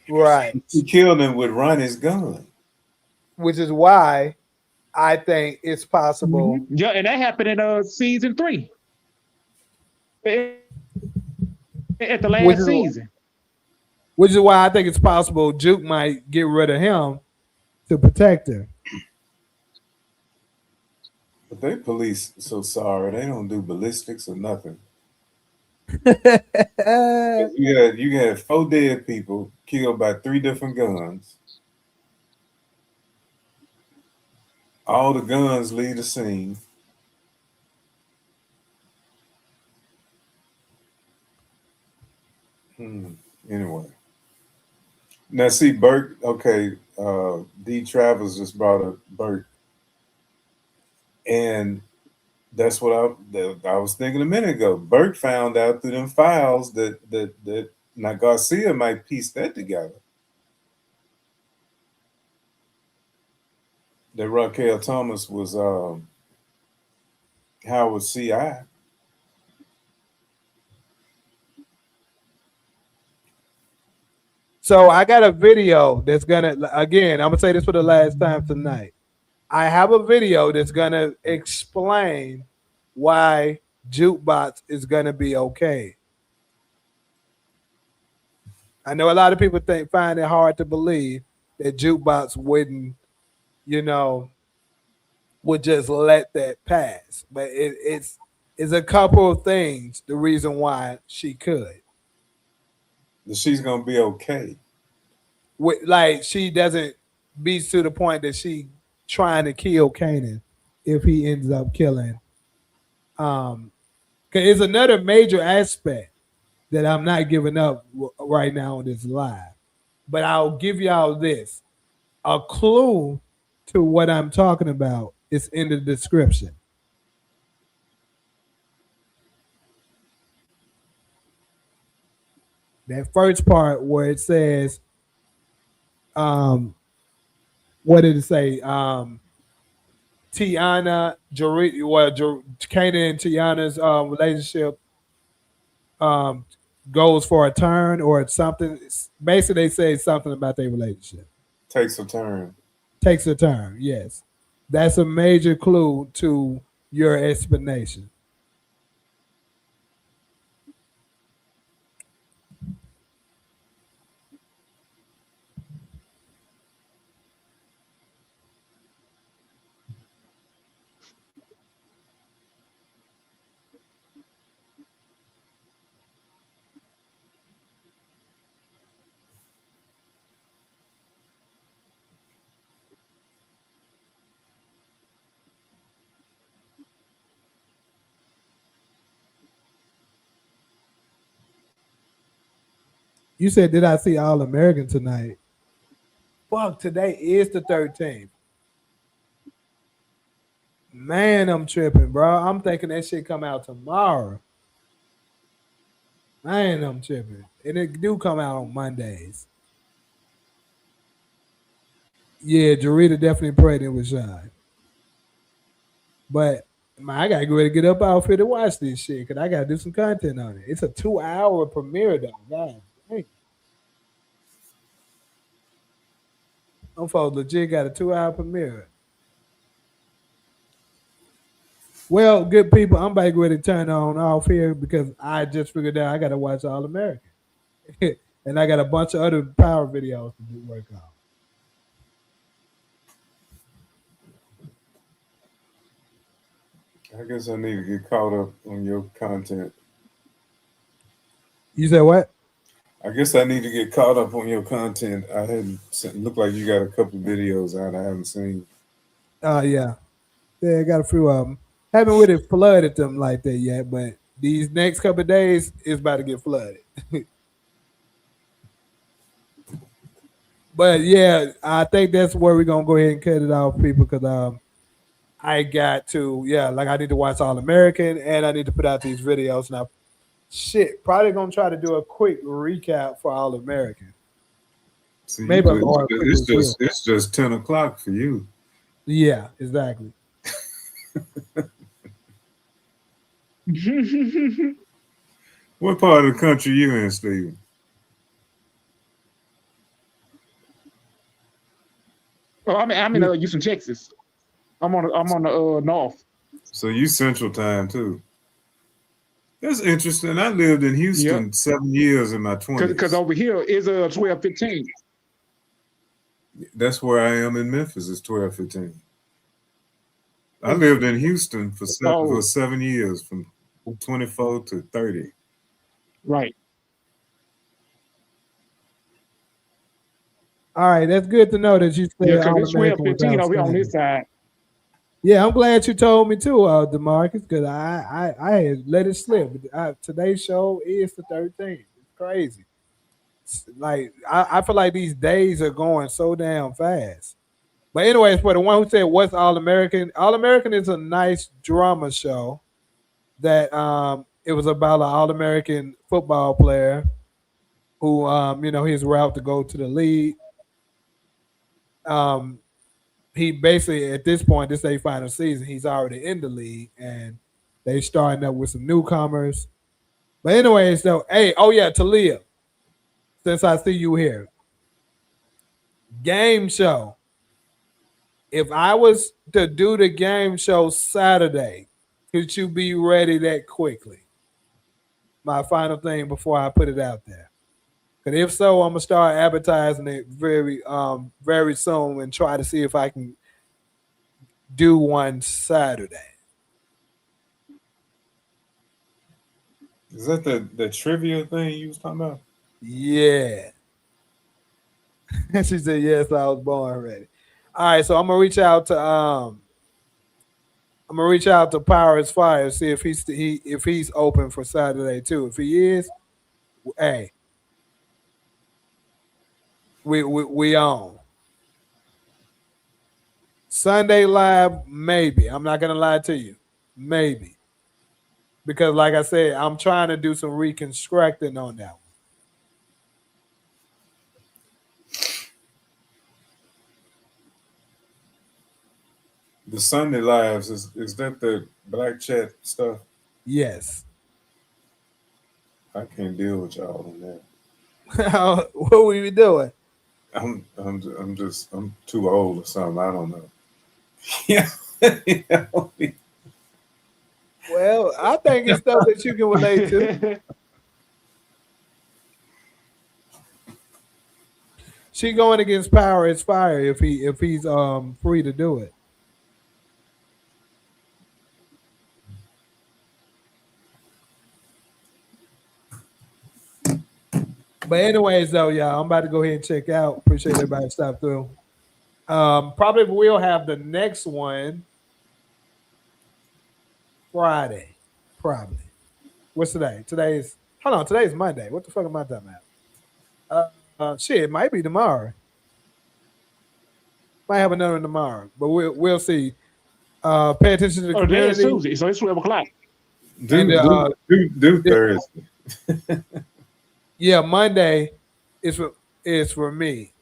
Right. He killed him with Ronnie's gun. Which is why I think it's possible. Yeah, and that happened in season 3. At the Which last is season. which is why I think it's possible Juke might get rid of him to protect her. But they police so sorry. They don't do ballistics or nothing. You had 4 dead people killed by 3 different guns. All the guns leave the scene. Anyway. Now see Bert, okay, D Travers just brought up Bert. And that's what I was thinking a minute ago. Bert found out through them files that now Garcia might piece that together. That Raquel Thomas was Howard's CI. So I got a video that's gonna, again, I'm gonna say this for the last time tonight. I have a video that's gonna explain why Jukebox is gonna be okay. I know a lot of people find it hard to believe that Jukebox you know, would just let that pass. But it's a couple of things the reason why she could. That she's gonna be okay. Like she doesn't be to the point that she trying to kill Kanan if he ends up killing. Cause it's another major aspect that I'm not giving up right now on this live. But I'll give y'all this. A clue to what I'm talking about is in the description. That first part where it says, what did it say? Tiana, Kanan and Tiana's relationship um, goes for a turn or something. Basically, they say something about their relationship. Takes a turn. Takes a turn, yes. That's a major clue to your explanation. You said, did I see All American tonight? Fuck, today is the 13th. Man, I'm tripping, bro. I'm thinking that shit come out tomorrow. Man, I'm tripping. And it do come out on Mondays. Yeah, Jarita definitely pregnant with Sean. But man, I gotta go ahead and get up out here to watch this shit because I gotta do some content on it. It's a 2 hour premiere though. God dang. I'm folks legit got a 2 hour premiere. Well, good people, I'm about to go ahead and turn on off here because I just figured out I gotta watch All American. And I got a bunch of other power videos to do work on. I guess I need to get caught up on your content. You said what? I guess I need to get caught up on your content. I hadn't seen, look like you got a couple videos out I haven't seen. Yeah. Yeah, I got a few of them. Haven't really flooded them like that yet, but these next couple of days is about to get flooded. But yeah, I think that's where we're gonna go ahead and cut it off, people, because I got to, like I need to watch All American and I need to put out these videos now. Shit, probably gonna try to do a quick recap for All American. See, Maybe I'll go on a quick review. it's just 10 o'clock for you. Yeah, exactly. What part of the country you in, Steven? Oh, I'm in Houston, Texas. I'm on the north. So you Central Time too. That's interesting. I lived in Houston 7 years in my 20s. Because over here is 12:15. That's where I am in Memphis. It's 12:15. I lived in Houston for 7 years, from 24 to 30. Right. All right, that's good to know that you said Yeah, because All it's American 12:15 over here on outstanding. this side. Yeah, I'm glad you told me too, Demarcus, because I had let it slip. Today's show is the 13th. It's crazy. Like I feel like these days are going so damn fast. But anyways, for the one who said what's All American, All American is a nice drama show that it was about an All American football player who his route to go to the league. Um, he basically at this point, this is final season, he's already in the league and they starting up with some newcomers. But anyways, though, Talia, since I see you here, game show. If I was to do the game show Saturday, could you be ready that quickly? My final thing before I put it out there. Because if so, I'm gonna start advertising it very soon and try to see if I can do one Saturday. Is that the trivia thing you was talking about? Yeah. She said, yes, I was born ready. All right, so I'm gonna reach out to Power is Fire, see if he's open for Saturday too. If he is, hey, we on. Sunday live, maybe. I'm not gonna lie to you. Maybe. Because like I said, I'm trying to do some reconstructing on that one. The Sunday lives, is that the black chat stuff? Yes. I can't deal with y'all on that. What we doing? I'm too old or something. I don't know. Yeah. Well, I think it's stuff that you can relate to. She going against Power is Fire if he's free to do it. But anyways, though, y'all, I'm about to go ahead and check out. Appreciate everybody stop through. Probably we'll have the next one Friday. Probably. What's today? Today's Monday. What the fuck am I talking about? Shit, it might be tomorrow. Might have another one tomorrow, but we'll see. Pay attention to the Oh, today's community. Tuesday, so it's 12 o'clock. And, Do Thursday. Yeah, Monday is for me.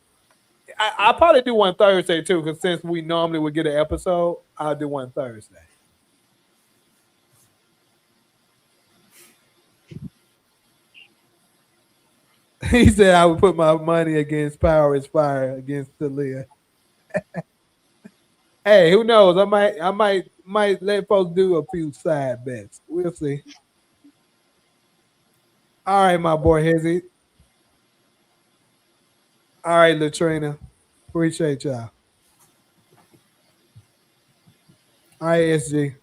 I'll probably do one Thursday too, because since we normally would get an episode, I'll do one Thursday. He said I would put my money against Power is Fire against Talia. Hey, who knows? I might let folks do a few side bets. We'll see. All right, my boy Hezzy. All right, Latrina. Appreciate y'all. All right, SG.